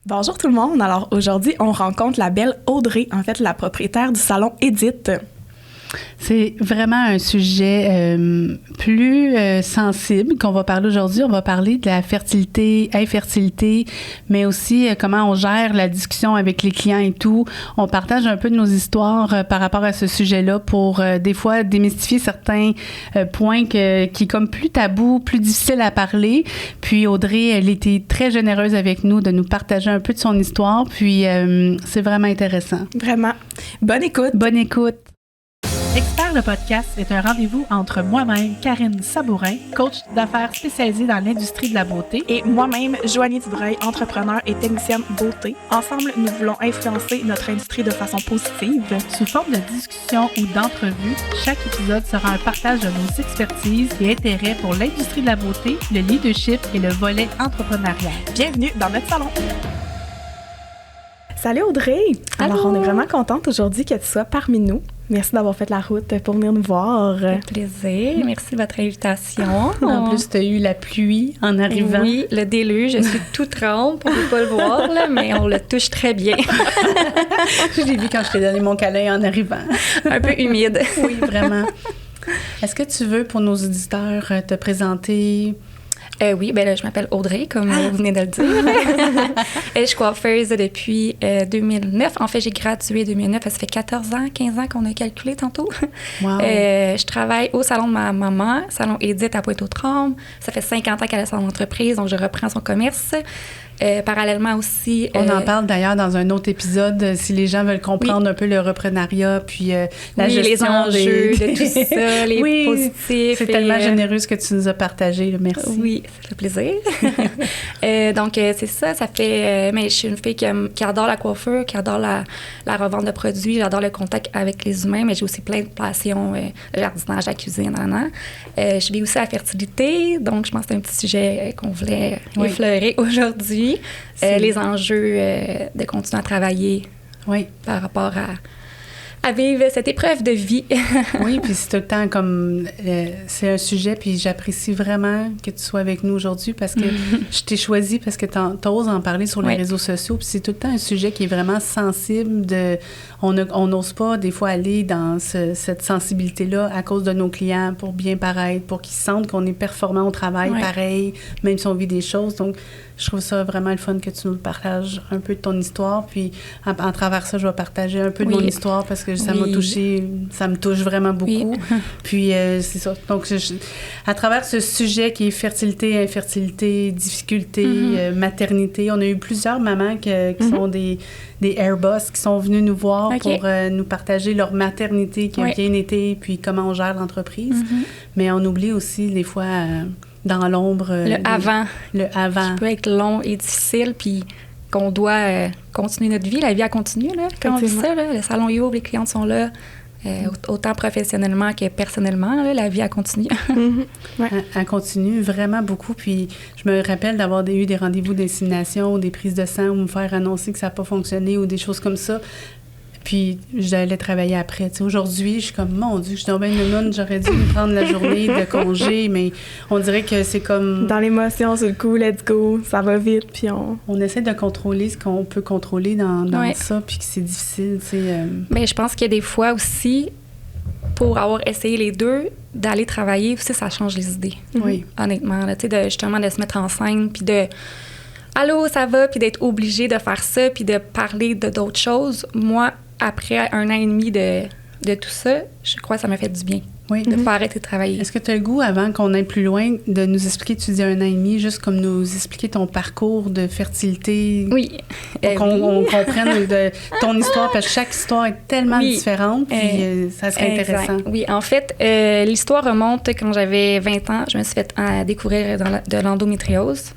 Bonjour tout le monde. Alors aujourd'hui, on rencontre la belle Audrey, en fait la propriétaire du salon Edith. C'est vraiment un sujet plus sensible qu'on va parler aujourd'hui. On va parler de la fertilité, infertilité, mais aussi comment on gère la discussion avec les clients et tout. On partage un peu de nos histoires par rapport à ce sujet-là pour des fois démystifier certains points qui est comme plus tabou, plus difficile à parler. Puis Audrey, elle était très généreuse avec nous de nous partager un peu de son histoire. Puis c'est vraiment intéressant. Vraiment. Bonne écoute. Bonne écoute. Expert le podcast est un rendez-vous entre moi-même, Karine Sabourin, coach d'affaires spécialisée dans l'industrie de la beauté, Et moi-même, Joanie Dubreuil, entrepreneur et technicienne beauté. Ensemble, nous voulons influencer notre industrie de façon positive. sous forme de discussion ou d'entrevue. Chaque épisode sera un partage de nos expertises et intérêts pour l'industrie de la beauté, le leadership et le volet entrepreneurial. Bienvenue dans notre salon. Salut Audrey! Allô. Alors, on est vraiment contente aujourd'hui que tu sois parmi nous. Merci d'avoir fait la route pour venir nous voir. Ça fait plaisir. Merci de votre invitation. En plus, tu as eu la pluie en arrivant. Oui, le déluge. Je suis toute trempe. On ne peut pas le voir, là, mais on le touche très bien. Je l'ai vu quand je t'ai donné mon câlin en arrivant. Un peu humide. Oui, vraiment. Est-ce que tu veux, pour nos auditeurs, te présenter? Oui, ben là, je m'appelle Audrey, comme vous venez de le dire. Je suis coiffeuse depuis 2009. En fait, j'ai gradué 2009. Ça fait 14 ans, 15 ans qu'on a calculé tantôt. Wow. Je travaille au salon de ma maman, salon Edith à Pointe-aux-Trembles. Ça fait 50 ans qu'elle a son entreprise, donc je reprends son commerce. Parallèlement aussi... On en parle d'ailleurs dans un autre épisode, si les gens veulent comprendre un peu le reprenariat, puis la gestion les enjeux de tout ça, les positifs. C'est tellement généreux ce que tu nous as partagé, là. Merci. Oui, ça fait plaisir. Donc, c'est ça, mais je suis une fille qui adore la coiffure, qui adore la revente de produits, j'adore le contact avec les humains, mais j'ai aussi plein de passions, le jardinage, la cuisine, je vis aussi la fertilité, donc je pense que c'est un petit sujet qu'on voulait effleurer aujourd'hui. Les enjeux de continuer à travailler par rapport à vivre cette épreuve de vie. Oui, puis c'est tout le temps comme... c'est un sujet, puis j'apprécie vraiment que tu sois avec nous aujourd'hui parce que je t'ai choisi parce que t'oses en parler sur les réseaux sociaux, puis c'est tout le temps un sujet qui est vraiment sensible. On n'ose pas, des fois, aller dans cette sensibilité-là à cause de nos clients pour bien paraître, pour qu'ils sentent qu'on est performant au travail, pareil, même si on vit des choses. Donc, je trouve ça vraiment le fun que tu nous partages un peu de ton histoire. Puis, en travers ça, je vais partager un peu de mon histoire parce que ça m'a touchée, ça me touche vraiment beaucoup. Puis, c'est ça. Donc, à travers ce sujet qui est fertilité, infertilité, difficulté, maternité, on a eu plusieurs mamans qui sont des Airbus qui sont venus nous voir pour nous partager leur maternité qui a bien été, puis comment on gère l'entreprise. Mais on oublie aussi, des fois... dans l'ombre. Le avant. Qui peut être long et difficile, puis qu'on doit continuer notre vie. La vie, elle continue, là. Quand on dit ça, là, le salon ouvre, les clientes sont là, autant professionnellement que personnellement, là, la vie, elle continue. Elle continue vraiment beaucoup. Puis je me rappelle d'avoir eu des rendez-vous d'insémination ou des prises de sang ou me faire annoncer que ça n'a pas fonctionné ou des choses comme ça. Puis j'allais travailler après. Tu sais, aujourd'hui, je suis comme, mon Dieu, je suis tombée nounoune, j'aurais dû me prendre la journée de congé, mais on dirait que c'est comme... Dans l'émotion, sur le coup, let's go, ça va vite, puis on essaie de contrôler ce qu'on peut contrôler dans ça, puis que c'est difficile, tu sais. Mais je pense qu'il y a des fois aussi, pour avoir essayé les deux, d'aller travailler aussi, ça change les idées. Oui. Honnêtement, tu sais, justement, de se mettre en scène, puis de... Allô, ça va? Puis d'être obligé de faire ça, puis de parler d'autres choses. Moi, après 1 an et demi de tout ça, je crois que ça m'a fait du bien de ne pas arrêter de travailler. Est-ce que tu as le goût, avant qu'on aille plus loin, de nous expliquer, tu dis 1 an et demi, juste comme nous expliquer ton parcours de fertilité? Oui. Pour qu'on comprenne ton histoire, parce que chaque histoire est tellement différente, puis ça serait intéressant. Oui, en fait, l'histoire remonte quand j'avais 20 ans. Je me suis fait découvrir de l'endométriose.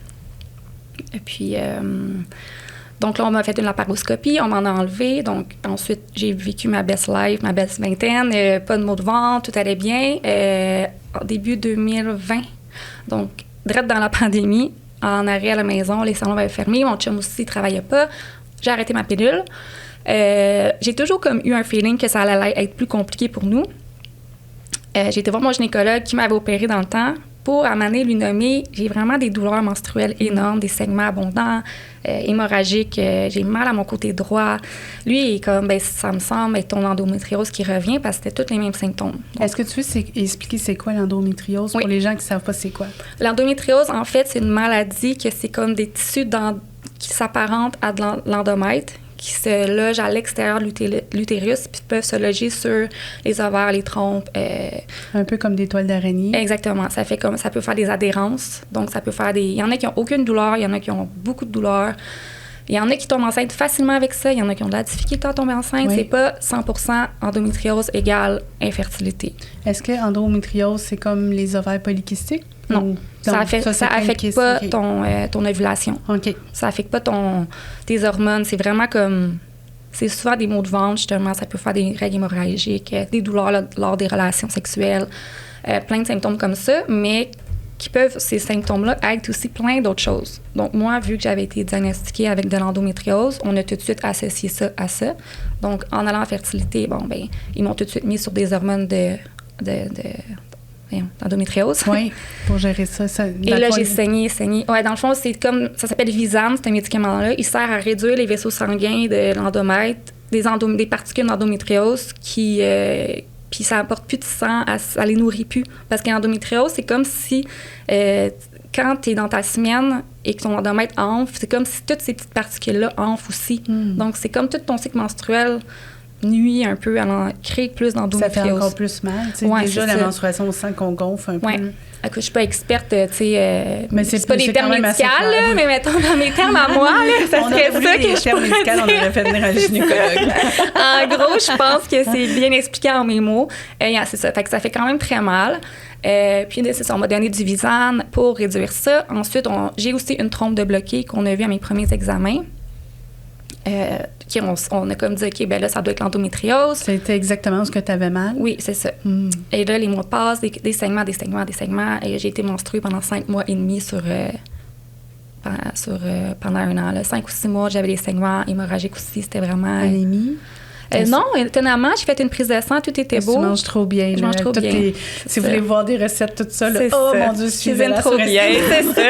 Et puis... donc là, on m'a fait une laparoscopie, on m'en a enlevé. Donc ensuite, j'ai vécu ma best life, ma best vingtaine. Pas de maux de ventre, tout allait bien. En début 2020, donc direct dans la pandémie, en arrêt à la maison, les salons avaient fermé. Mon chum aussi ne travaillait pas. J'ai arrêté ma pilule. J'ai toujours comme eu un feeling que ça allait être plus compliqué pour nous. J'ai été voir mon gynécologue qui m'avait opéré dans le temps pour, à un moment donné, lui nommer, j'ai vraiment des douleurs menstruelles énormes, des saignements abondants, hémorragiques, j'ai mal à mon côté droit. Lui, il est comme, ben ça me semble être ton endométriose qui revient parce que c'était tous les mêmes symptômes. Donc, est-ce que tu veux expliquer c'est quoi l'endométriose pour les gens qui ne savent pas c'est quoi? L'endométriose, en fait, c'est une maladie que c'est comme des tissus qui s'apparentent à de l'endomètre, qui se logent à l'extérieur de l'utérus puis peuvent se loger sur les ovaires, les trompes. Un peu comme des toiles d'araignée. Exactement. Ça peut faire des adhérences. Donc, ça peut faire il y en a qui n'ont aucune douleur, il y en a qui ont beaucoup de douleur. Il y en a qui tombent enceinte facilement avec ça, il y en a qui ont de la difficulté à tomber enceinte. Oui. C'est pas 100% endométriose égale infertilité. Est-ce que endométriose, c'est comme les ovaires polykystiques? Non. Ça affecte pas ton ovulation. OK. Ça affecte pas tes hormones. C'est vraiment comme... C'est souvent des maux de ventre, justement. Ça peut faire des règles hémorragiques, des douleurs lors des relations sexuelles, plein de symptômes comme ça, mais ces symptômes-là aident aussi plein d'autres choses. Donc, moi, vu que j'avais été diagnostiquée avec de l'endométriose, on a tout de suite associé ça à ça. Donc, en allant en fertilité, ils m'ont tout de suite mis sur des hormones d'endométriose. Oui, pour gérer ça. Et là, j'ai saigné. Ouais, dans le fond, c'est comme... Ça s'appelle Visane, ce médicament-là. Il sert à réduire les vaisseaux sanguins de l'endomètre, des particules d'endométriose qui... puis ça apporte plus de sang, ça les nourrit plus. Parce que l'endométriose, c'est comme si... quand tu es dans ta semaine et que ton endomètre enfle, c'est comme si toutes ces petites particules-là enflent aussi. Donc, c'est comme tout ton cycle menstruel nuit un peu, crée plus d'endométriose. Ça fait encore plus mal. Ouais, déjà, la menstruation, on sent qu'on gonfle un peu. Écoute, je suis pas experte, tu sais. Mais c'est pas des termes médicaux, mais mettons dans mes termes à moi, là, ça serait ça que je termes médicaux, on aurait fait venir un gynécologue. En gros, je pense que c'est bien expliqué en mes mots. C'est ça. Fait que ça fait quand même très mal. Puis, c'est ça, on m'a donné du Visane pour réduire ça. Ensuite, j'ai aussi une trompe de bloqué qu'on a vue à mes premiers examens. On a comme dit, OK, ben là, ça doit être l'endométriose. C'était exactement ce que tu avais mal? Oui, c'est ça. Et là, les mois passent, des saignements. Et j'ai été menstruée pendant 5 mois et demi pendant un an. Là. 5 ou 6 mois, j'avais des saignements hémorragiques aussi. C'était vraiment... Anémie? Non, étonnamment, j'ai fait une prise de sang, tout était beau. Tu manges trop bien. Je mange trop bien. Si vous voulez voir des recettes, tout ça, là, mon Dieu, suivez-la trop bien, c'est ça.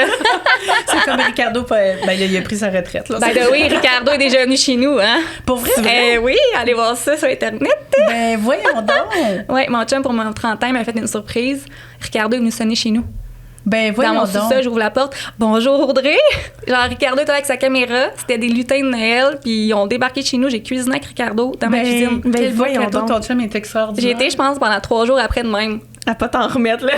C'est comme Ricardo, il a pris sa retraite. Là, oui, Ricardo est déjà venu chez nous. Hein? Pour vrai? Oui, allez voir ça sur Internet. Ben voyons donc! Oui, mon chum, pour mon 30 ans, il m'a fait une surprise. Ricardo est venu sonner chez nous. Ben voyons dans mon sous-sol, j'ouvre la porte. Bonjour Audrey! Genre, Ricardo était avec sa caméra. C'était des lutins de Noël. Puis ils ont débarqué chez nous. J'ai cuisiné avec Ricardo dans ma cuisine. Ben voyons donc, ton chum est extraordinaire. J'ai été, je pense, pendant 3 jours après de même. À pas t'en remettre, là.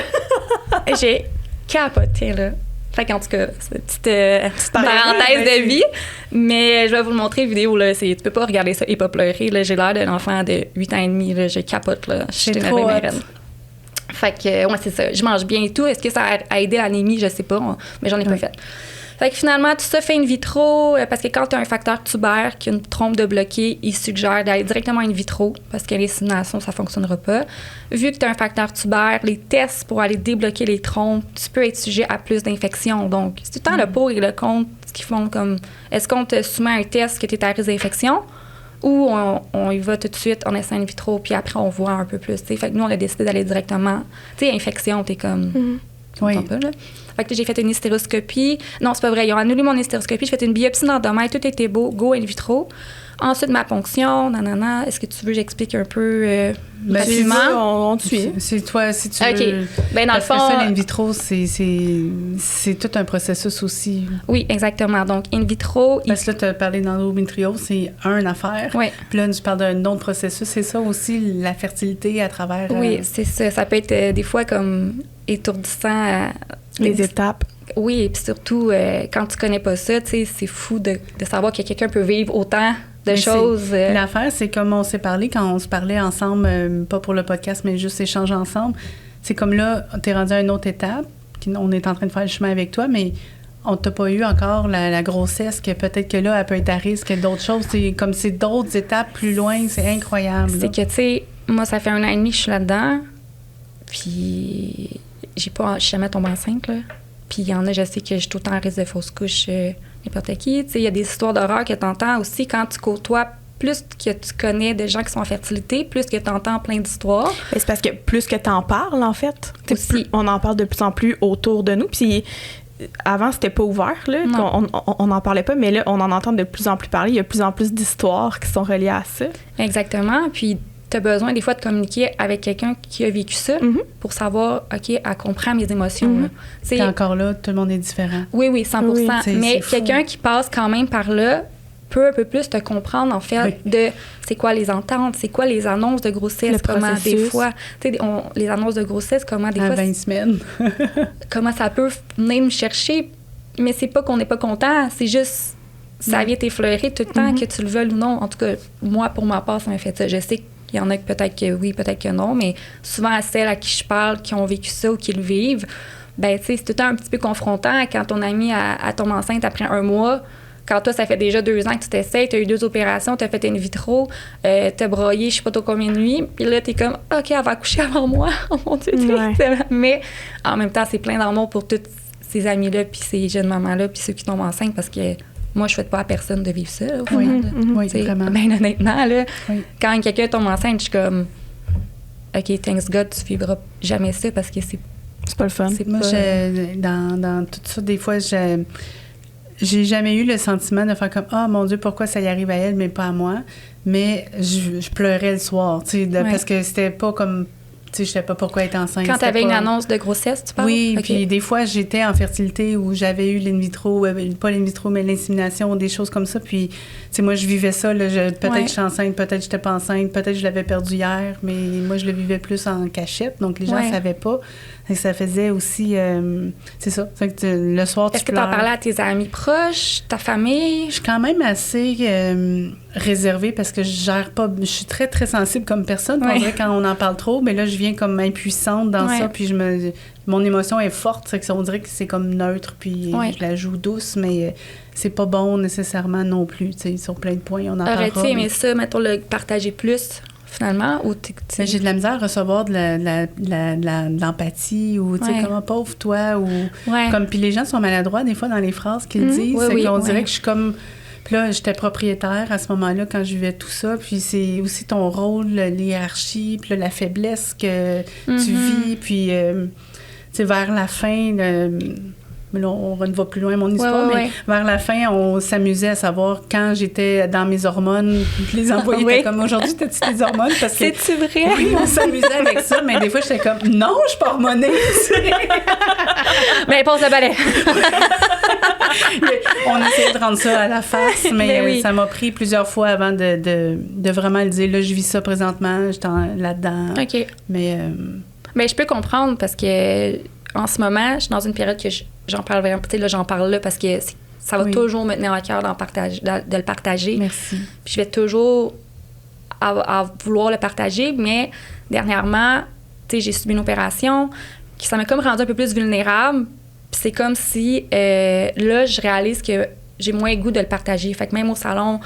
J'ai capoté, là. Fait qu'en tout cas, c'est une petite parenthèse de vie. Mais je vais vous le montrer, vidéo, là. Tu peux pas regarder ça et pas pleurer. Là. J'ai l'air d'un enfant de 8 ans et demi, là. Je capote, là. C'est trop hot. Fait que, ouais, c'est ça. Je mange bien et tout. Est-ce que ça a aidé l'anémie? Je sais pas, mais j'en ai pas fait. Fait que finalement, tout ça fait in vitro, parce que quand tu as un facteur tubaire qui a une trompe de bloqué, il suggère d'aller directement in vitro, parce que l'insémination, ça fonctionnera pas. Vu que tu as un facteur tubaire, les tests pour aller débloquer les trompes, tu peux être sujet à plus d'infections. Donc, c'est tout le temps le pour et le contre qui font comme, est-ce qu'on te soumet un test que tu es à risque d'infection? Ou on y va tout de suite, on essaie in vitro, puis après, on voit un peu plus. T'sais. Fait que nous, on a décidé d'aller directement. Tu sais, infection, t'es comme... Oui. Pas, là. Fait que j'ai fait une hystéroscopie. Non, c'est pas vrai. Ils ont annulé mon hystéroscopie. J'ai fait une biopsie d'endomètre. Tout était beau. Go in vitro. Ensuite, ma ponction. Nanana. Est-ce que tu veux que j'explique un peu rapidement? On te suit. C'est toi, si tu veux. Ben, dans le fond... Parce que ça, l'in vitro, c'est tout un processus aussi. Oui, exactement. Donc, in vitro... Parce que là, tu as parlé d'endométriose, c'est une affaire. Oui. Puis là, tu parles d'un autre processus. C'est ça aussi, la fertilité à travers... Oui, c'est ça. Ça peut être des fois comme étourdissant... les étapes. Oui, et puis surtout, quand tu connais pas ça, tu sais, c'est fou de savoir que quelqu'un peut vivre autant de choses. L'affaire, c'est comme on s'est parlé quand on se parlait ensemble, pas pour le podcast, mais juste échanger ensemble. C'est comme là, t'es rendu à une autre étape, on est en train de faire le chemin avec toi, mais on t'a pas eu encore la grossesse, que peut-être que là, elle peut être à risque d'autres choses. C'est comme c'est d'autres étapes plus loin, c'est incroyable. C'est que, tu sais, moi, ça fait 1 an et demi que je suis là-dedans, puis je suis jamais tombée enceinte, là. Puis il y en a, je sais que je suis tout le temps à risque de fausse couche, n'importe qui. Tu sais, il y a des histoires d'horreur que tu entends aussi quand tu côtoies plus que tu connais de gens qui sont en fertilité, plus que tu entends plein d'histoires. Mais c'est parce que plus que t'en parles, en fait, Aussi. on en parle de plus en plus autour de nous. Puis avant, c'était pas ouvert, là. On n'en parlait pas, mais là, on en entend de plus en plus parler. Il y a de plus en plus d'histoires qui sont reliées à ça. Exactement. Puis, tu as besoin des fois de communiquer avec quelqu'un qui a vécu ça pour savoir, OK, elle comprend mes émotions. Et encore là, tout le monde est différent. Oui, 100%. Oui, mais quelqu'un qui passe quand même par là peut un peu plus te comprendre, en fait, de c'est quoi les ententes, c'est quoi les annonces de grossesse, comment des fois, tu sais, les annonces de grossesse, comment des fois... 20 semaines. comment ça peut venir me chercher, mais c'est pas qu'on n'est pas content, c'est juste... Ça vient t'effleurer tout le temps, que tu le veuilles ou non. En tout cas, moi, pour ma part, ça m'a fait ça. Je sais qu'il y en a que peut-être que oui, peut-être que non, mais souvent à celles à qui je parle, qui ont vécu ça ou qui le vivent, ben tu sais, c'est tout le temps un petit peu confrontant quand ton ami elle tombe enceinte après 1 mois, quand toi, ça fait déjà 2 ans que tu t'essayes, tu as eu 2 opérations, tu as fait in vitro, tu as broyé je sais pas trop combien de nuits, puis là, tu es comme, OK, elle va accoucher avant moi. Oh mon Dieu, mais en même temps, c'est plein d'amour pour toutes ces amies-là, puis ces jeunes mamans-là, puis ceux qui tombent enceintes, parce que moi, je ne souhaite pas à personne de vivre ça. Là, oui, vraiment. Ben honnêtement, là, quand quelqu'un tombe enceinte, je suis comme, OK, thanks God, tu ne vivras jamais ça parce que c'est pas le fun. Moi, dans tout ça, des fois, j'ai jamais eu le sentiment de faire comme « Ah, mon Dieu, pourquoi ça y arrive à elle, mais pas à moi? » Mais je pleurais le soir, tu sais, parce que c'était pas comme... Tu sais, je sais pas pourquoi être enceinte. Quand tu avais une annonce de grossesse, tu parles? Oui, puis des fois, j'étais en fertilité où j'avais eu l'in vitro, pas l'in vitro, mais l'insémination, des choses comme ça. Puis, tu sais, moi, je vivais ça. Peut-être que je suis enceinte, peut-être que j'étais pas enceinte, peut-être que je l'avais perdu hier, mais moi, je le vivais plus en cachette. Donc, les gens ne savaient pas. Et ça faisait aussi... c'est ça. C'est que le soir, Est-ce que tu en parlais à tes amis proches, ta famille? Je suis quand même assez réservée parce que je gère pas... Je suis très, très sensible comme personne. On dirait quand on en parle trop, mais là, je viens comme impuissante dans ça, puis mon émotion est forte, on dirait que c'est comme neutre, puis je la joue douce, mais c'est pas bon nécessairement non plus, tu sais, sur plein de points, on en parlera. Aurais-tu aimé ça, mettons, le partager plus, finalement, ou j'ai de la misère à recevoir de l'empathie, ou tu sais, comment pauvre toi, ou comme, puis les gens sont maladroits des fois dans les phrases qu'ils disent, on dirait que je suis comme... Puis là, j'étais propriétaire à ce moment-là quand je vivais tout ça. Puis c'est aussi ton rôle, l'hiérarchie, puis là, la faiblesse que tu vis. Puis, tu sais, vers la fin, mais là, on ne va plus loin mon histoire, mais vers la fin, on s'amusait à savoir quand j'étais dans mes hormones. Les employés étaient comme, aujourd'hui, t'as-tu tes hormones? Parce que, c'est-tu vrai? Oui, on s'amusait avec ça, mais des fois, j'étais comme, non, je suis pas hormonée. Mais pose le balai. On essayait de rendre ça à la face, mais ça m'a pris plusieurs fois avant de vraiment le dire. Là, je vis ça présentement, j'étais là-dedans. OK. Mais je peux comprendre parce que en ce moment, je suis dans une période que j'en parle vraiment. Tu sais, là, j'en parle là parce que ça va toujours me tenir à cœur de le partager. Merci. Puis je vais toujours à vouloir le partager, mais dernièrement, tu sais, j'ai subi une opération qui ça m'a comme rendu un peu plus vulnérable. Puis c'est comme si, là, je réalise que j'ai moins le goût de le partager. Fait que même au salon,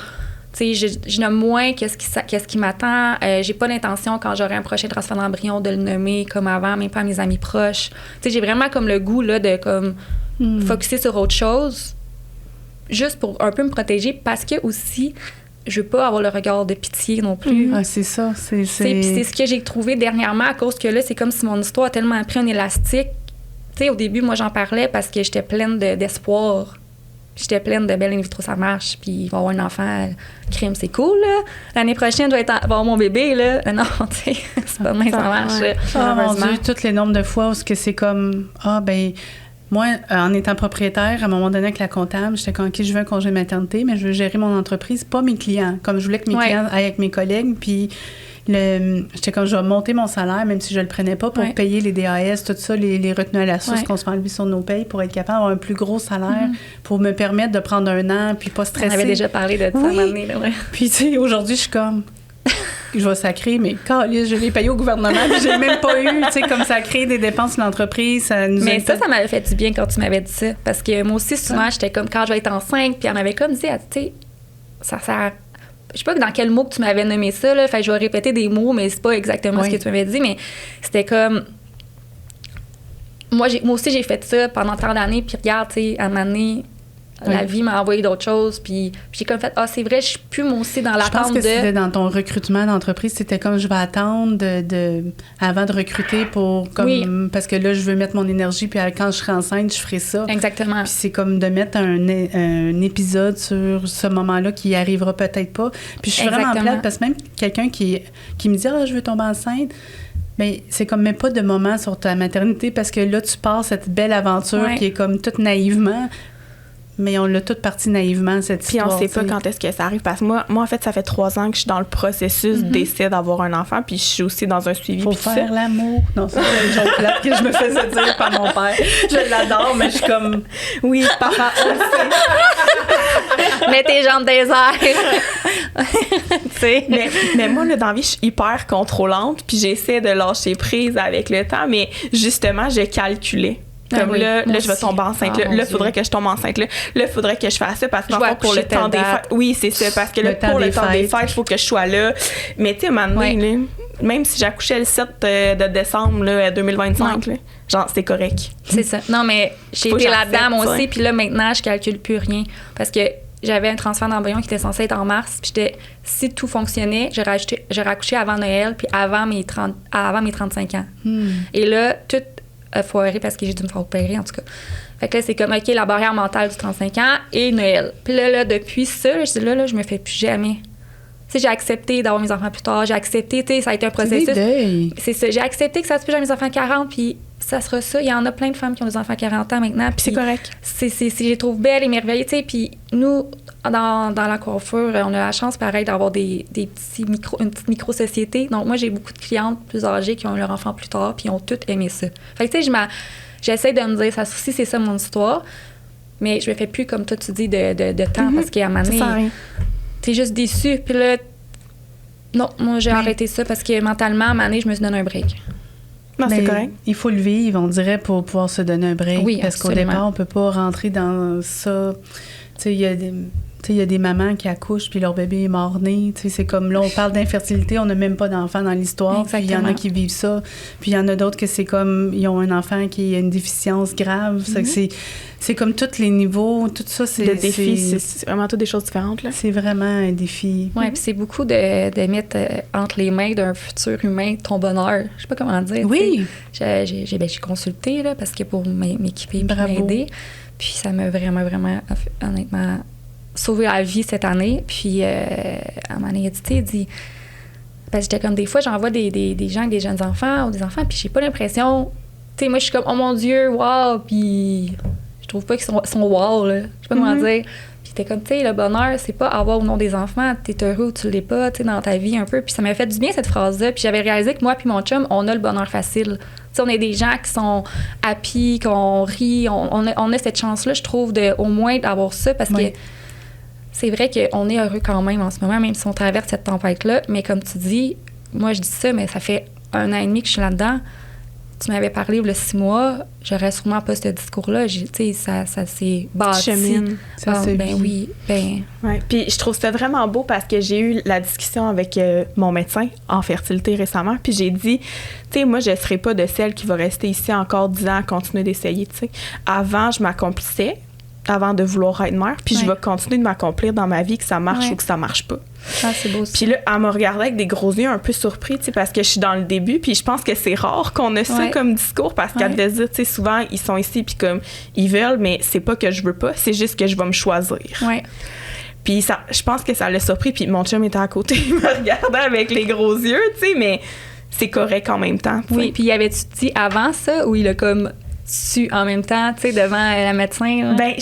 tu sais, je nomme moins qu'est-ce qui m'attend. J'ai pas l'intention, quand j'aurai un prochain transfert d'embryon, de le nommer comme avant, même pas à mes amis proches. Tu sais, j'ai vraiment comme le goût, là, de comme focusser sur autre chose, juste pour un peu me protéger, parce que aussi, je veux pas avoir le regard de pitié non plus. Ah, c'est ça. Puis c'est ce que j'ai trouvé dernièrement, à cause que là, c'est comme si mon histoire a tellement pris un élastique. Tu sais, au début, moi, j'en parlais parce que j'étais pleine d'espoir. J'étais pleine de belle in vitro, ça marche, puis il va y avoir un enfant, crime, c'est cool, là. L'année prochaine, je vais avoir mon bébé, là. Non, tu sais, c'est pas demain, ça marche. Oh mon Dieu, toutes les nombres de fois où c'est comme, moi, en étant propriétaire, à un moment donné avec la comptable, j'étais comme, OK, je veux un congé de maternité, mais je veux gérer mon entreprise, pas mes clients. Comme je voulais que mes clients aillent avec mes collègues, puis j'étais comme, je vais monter mon salaire, même si je le prenais pas, pour payer les DAS, tout ça, les retenues à la source qu'on se fait enlever sur nos payes, pour être capable d'avoir un plus gros salaire, pour me permettre de prendre un an, puis pas stresser. On avait déjà parlé de ça à un moment donné, là, Puis, tu sais, aujourd'hui, je suis comme... Je vais sacrer, mais calisse, je l'ai payé au gouvernement, puis j'ai même pas eu, tu sais, comme ça crée des dépenses de l'entreprise. Ça m'avait fait du bien quand tu m'avais dit ça. Parce que moi aussi, souvent, j'étais comme, quand je vais être enceinte, puis elle m'avait comme dit, tu sais, ça sert. Je sais pas dans quel mot que tu m'avais nommé ça, là. Fait que je vais répéter des mots, mais c'est pas exactement ce que tu m'avais dit, mais c'était comme. Moi aussi, j'ai fait ça pendant tant d'années, puis regarde, tu sais, à un moment donné, la vie m'a envoyé d'autres choses. Puis j'ai comme fait, c'est vrai, je suis plus moi aussi dans l'attente de... Je pense que c'était dans ton recrutement d'entreprise, c'était comme je vais attendre avant de recruter pour comme parce que là, je veux mettre mon énergie, puis quand je serai enceinte, je ferai ça. Exactement. Puis c'est comme de mettre un épisode sur ce moment-là qui arrivera peut-être pas. Puis je suis vraiment plate parce que même quelqu'un qui me dit je veux tomber enceinte, bien, c'est comme même pas de moment sur ta maternité parce que là, tu pars cette belle aventure qui est comme toute naïvement. Mais on l'a toute partie naïvement, cette histoire. Puis on sait pas quand est-ce que ça arrive. Parce que moi, en fait, ça fait 3 ans que je suis dans le processus d'essai d'avoir un enfant. Puis je suis aussi dans un suivi. Faut faire l'amour. Non, ça, c'est une joke plate que je me faisais dire par mon père. Je l'adore, mais je suis comme... Oui, papa, on le sait. Mets tes jambes des airs. mais moi, là, dans la vie, je suis hyper contrôlante. Puis j'essaie de lâcher prise avec le temps. Mais justement, je calculais. Comme là, je vais tomber enceinte. Là, il faudrait que je tombe enceinte. Là, il faudrait que je fasse ça parce que pour le temps des fêtes. Oui, c'est ça. Parce que là, pour le temps des fêtes, il faut que je sois là. Mais tu sais, maintenant, là, même si j'accouchais le 7 de décembre là, 2025, là, genre, c'est correct. C'est ça. Non, mais j'ai été là-dedans, moi aussi. Puis là, maintenant, je calcule plus rien. Parce que j'avais un transfert d'embryon qui était censé être en mars. Puis si tout fonctionnait, j'aurais accouché avant Noël, puis avant mes 35 ans. Et là, tout foiré parce que j'ai dû me faire opérer, en tout cas. Fait que là, c'est comme, OK, la barrière mentale du 35 ans et Noël. Puis là, depuis ça, je me fais plus jamais. Tu sais, j'ai accepté d'avoir mes enfants plus tard. J'ai accepté, tu sais, ça a été un processus. C'est ça. J'ai accepté que ça se peut, j'ai mes enfants à 40, puis ça sera ça. Il y en a plein de femmes qui ont des enfants à 40 ans maintenant. Puis c'est correct. Je les trouve belles et merveilleuses, tu sais. Puis nous, dans la coiffure, on a la chance, pareil, d'avoir une petite micro-société. Donc, moi, j'ai beaucoup de clientes plus âgées qui ont eu leur enfant plus tard, puis ils ont toutes aimé ça. Fait que, tu sais, j'essaie de me dire, ça aussi, c'est ça mon histoire. Mais je me fais plus, comme toi, tu dis, de temps, parce qu'à un moment donné, t'es juste déçue. Puis là, non, moi, j'ai arrêté ça parce que mentalement, à un moment donné, je me suis donné un break. Non, c'est correct. Il faut le vivre, on dirait, pour pouvoir se donner un break. Oui, parce qu'au départ, on peut pas rentrer dans ça. Tu sais, il y a des mamans qui accouchent puis leur bébé est mort-né. C'est comme là, on parle d'infertilité, on n'a même pas d'enfant dans l'histoire. Puis il y en a qui vivent ça. Puis il y en a d'autres que c'est comme, ils ont un enfant qui a une déficience grave. C'est comme tous les niveaux, tout ça, c'est... Le défi, c'est vraiment toutes des choses différentes, là. C'est vraiment un défi. Oui, puis c'est beaucoup de mettre entre les mains d'un futur humain ton bonheur. Je sais pas comment dire. Oui! J'ai consulté, là, parce que pour m'équiper et m'aider. Puis ça m'a vraiment, vraiment, honnêtement, sauvé la vie cette année. Puis à mon édité, il dit... Parce que j'étais comme, des fois, j'envoie des gens avec des jeunes enfants ou des enfants, puis j'ai pas l'impression... Tu sais, moi, je suis comme, oh mon Dieu, wow! Puis je trouve pas qu'ils sont wow, là. Je sais pas comment dire. Puis t'es comme, tu sais, le bonheur, c'est pas avoir ou non des enfants. T'es heureux ou tu l'es pas, tu sais, dans ta vie un peu. Puis ça m'a fait du bien, cette phrase-là. Puis j'avais réalisé que moi puis mon chum, on a le bonheur facile. Tu sais, on est des gens qui sont happy, qu'on rit. On a cette chance-là, je trouve, au moins d'avoir ça, parce que c'est vrai qu'on est heureux quand même en ce moment, même si on traverse cette tempête-là. Mais comme tu dis, moi, je dis ça, mais ça fait 1 an et demi que je suis là-dedans. Tu m'avais parlé il y a 6 mois, j'aurais sûrement pas ce discours-là. Tu sais, ça s'est bâti. Chemine. Ouais. Puis je trouve ça vraiment beau parce que j'ai eu la discussion avec mon médecin en fertilité récemment. Puis j'ai dit, tu sais, moi, je serais pas de celle qui va rester ici encore 10 ans à continuer d'essayer, tu sais. Avant, je m'accomplissais avant de vouloir être mère, puis je vais continuer de m'accomplir dans ma vie, que ça marche ou que ça marche pas. Ah, c'est beau. Puis là, elle m'a regardé avec des gros yeux un peu surpris, tu sais, parce que je suis dans le début, puis je pense que c'est rare qu'on a ça comme discours, parce qu'elle devait se dire, tu sais, souvent, ils sont ici, puis comme, ils veulent, mais c'est pas que je veux pas, c'est juste que je vais me choisir. Ouais. Puis ça, je pense que ça l'a surpris, puis mon chum était à côté, il me regardait avec les gros yeux, tu sais, mais c'est correct en même temps. Oui, puis y avait-tu dit avant ça, ou il a comme su en même temps, tu sais, devant la médecin? Là? Ben,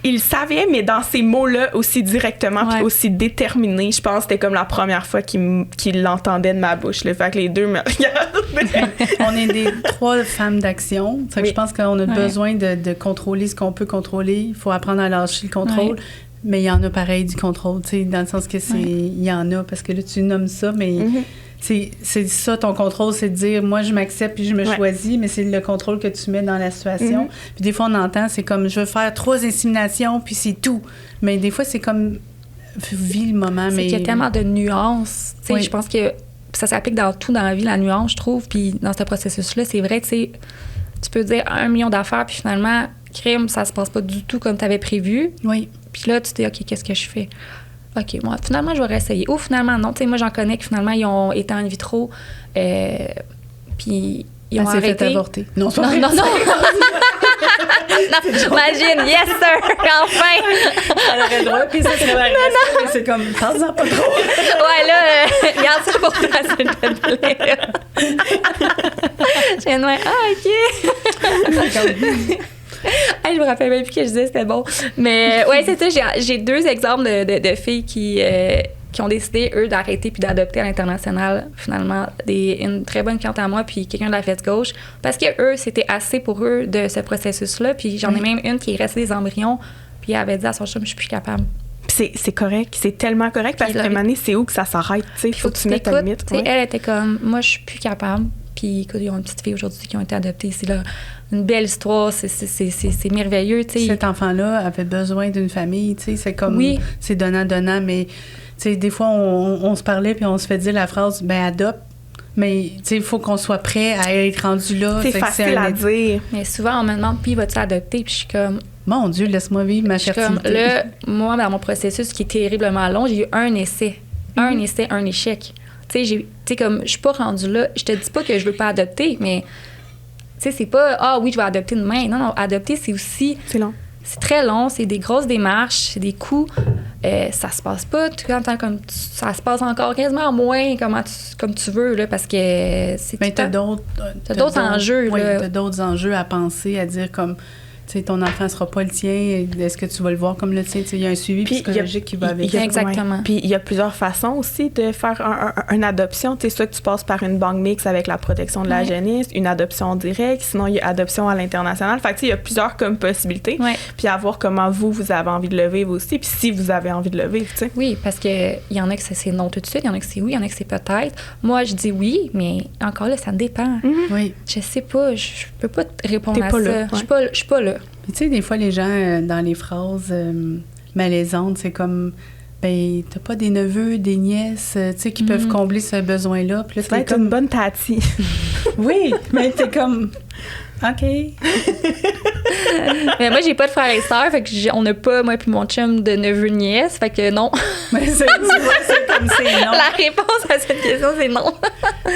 il savait, mais dans ces mots-là aussi directement, puis aussi déterminé. Je pense que c'était comme la première fois qu'il l'entendait de ma bouche. Fait que les deux me regardaient. On est 3 femmes d'action. Je pense qu'on a besoin de contrôler ce qu'on peut contrôler. Il faut apprendre à lâcher le contrôle. Mais il y en a pareil du contrôle, dans le sens que il y en a, parce que là, tu nommes ça, mais... C'est ça, ton contrôle, c'est de dire, moi, je m'accepte puis je me choisis, mais c'est le contrôle que tu mets dans la situation. Puis des fois, on entend, c'est comme, je veux faire 3 inséminations, puis c'est tout. Mais des fois, c'est comme, vis le moment. C'est qu'il y a tellement de nuances. Je pense que ça s'applique dans tout dans la vie, la nuance, je trouve. Puis dans ce processus-là, c'est vrai, tu peux dire 1 million d'affaires, puis finalement, crime, ça se passe pas du tout comme tu avais prévu. Oui. Puis là, tu te dis, OK, qu'est-ce que je fais? OK, moi, finalement, je vais réessayer. Ou finalement, non. Tu sais, moi, j'en connais que finalement, ils ont été en vitro, puis ils ont arrêté. Fait avorter. Non, c'est pas non, non, non. Non, j'imagine, yes sir, enfin! Elle aurait le droit, puis ça serait la mais c'est comme, parle-en pas trop. Ouais, là, regarde ça pour toi, s'il te plaît. Je viens de OK! Hey, je me rappelle même plus que je disais c'était bon. Mais ouais, c'est ça. J'ai 2 exemples de filles qui ont décidé, eux, d'arrêter puis d'adopter à l'international, finalement, une très bonne cliente à moi puis quelqu'un de la fesse gauche. Parce que eux, c'était assez pour eux de ce processus-là. Puis j'en ai même une qui est restée des embryons puis elle avait dit à son chum, je suis plus capable. C'est correct, c'est tellement correct parce qu'à un moment donné, c'est où que ça s'arrête, tu sais, faut que tu mettes ta limite. Ouais. Elle était comme, moi, je suis plus capable. Puis écoute, ils ont une petite fille aujourd'hui qui ont été adoptées. C'est là une belle histoire, c'est merveilleux, tu sais. Cet enfant-là avait besoin d'une famille, tu sais, c'est comme, c'est donnant, mais, tu sais, des fois, on se parlait puis on se fait dire la phrase, ben adopte, mais, tu sais, il faut qu'on soit prêt à être rendu là. C'est facile à dire. Mais souvent, on me demande, puis vas-tu adopter? Puis je suis comme... Mon Dieu, laisse-moi vivre ma fertilité. Comme, là, moi, dans mon processus qui est terriblement long, j'ai eu un essai. Un essai, un échec. Tu sais, comme, je suis pas rendue là. Je te dis pas que je veux pas adopter, mais, tu sais, c'est pas, ah oui, je vais adopter demain. Non, adopter, c'est aussi... C'est long. C'est très long, c'est des grosses démarches, c'est des coûts. Ça se passe pas tout le temps comme... ça se passe encore quasiment moins comme tu veux, là, parce que c'est... Mais t'as d'autres enjeux, oui, là. T'as d'autres enjeux à penser, à dire comme... Tu sais, ton enfant ne sera pas le tien. Est-ce que tu vas le voir comme le tien? Il y a un suivi psychologique qui va avec. Exactement. Puis il y a plusieurs façons aussi de faire une adoption. Tu sais, soit que tu passes par une banque mixte avec la protection de la jeunesse, une adoption directe, sinon il y a adoption à l'international. Fait que tu sais, il y a plusieurs comme possibilités. Ouais. Puis à voir comment vous avez envie de le vivre aussi, puis si vous avez envie de le vivre, tu sais. Oui, parce qu'il y en a que c'est non tout de suite, il y en a que c'est oui, il y en a que c'est peut-être. Moi, je dis oui, mais encore là, ça me dépend. Oui. Je sais pas, je peux pas te répondre à pas ça. là, Je suis pas là. Puis tu sais, des fois, les gens, dans les phrases malaisantes, c'est comme, ben, t'as pas des neveux, des nièces, tu sais, qui peuvent combler ce besoin-là. Puis là, ça va être une bonne tati. Oui, mais t'es comme, OK. Mais moi, j'ai pas de frères et sœurs, fait que on n'a pas, moi puis mon chum, de neveux nièces, fait que non. Mais c'est comme c'est non. La réponse à cette question, c'est non.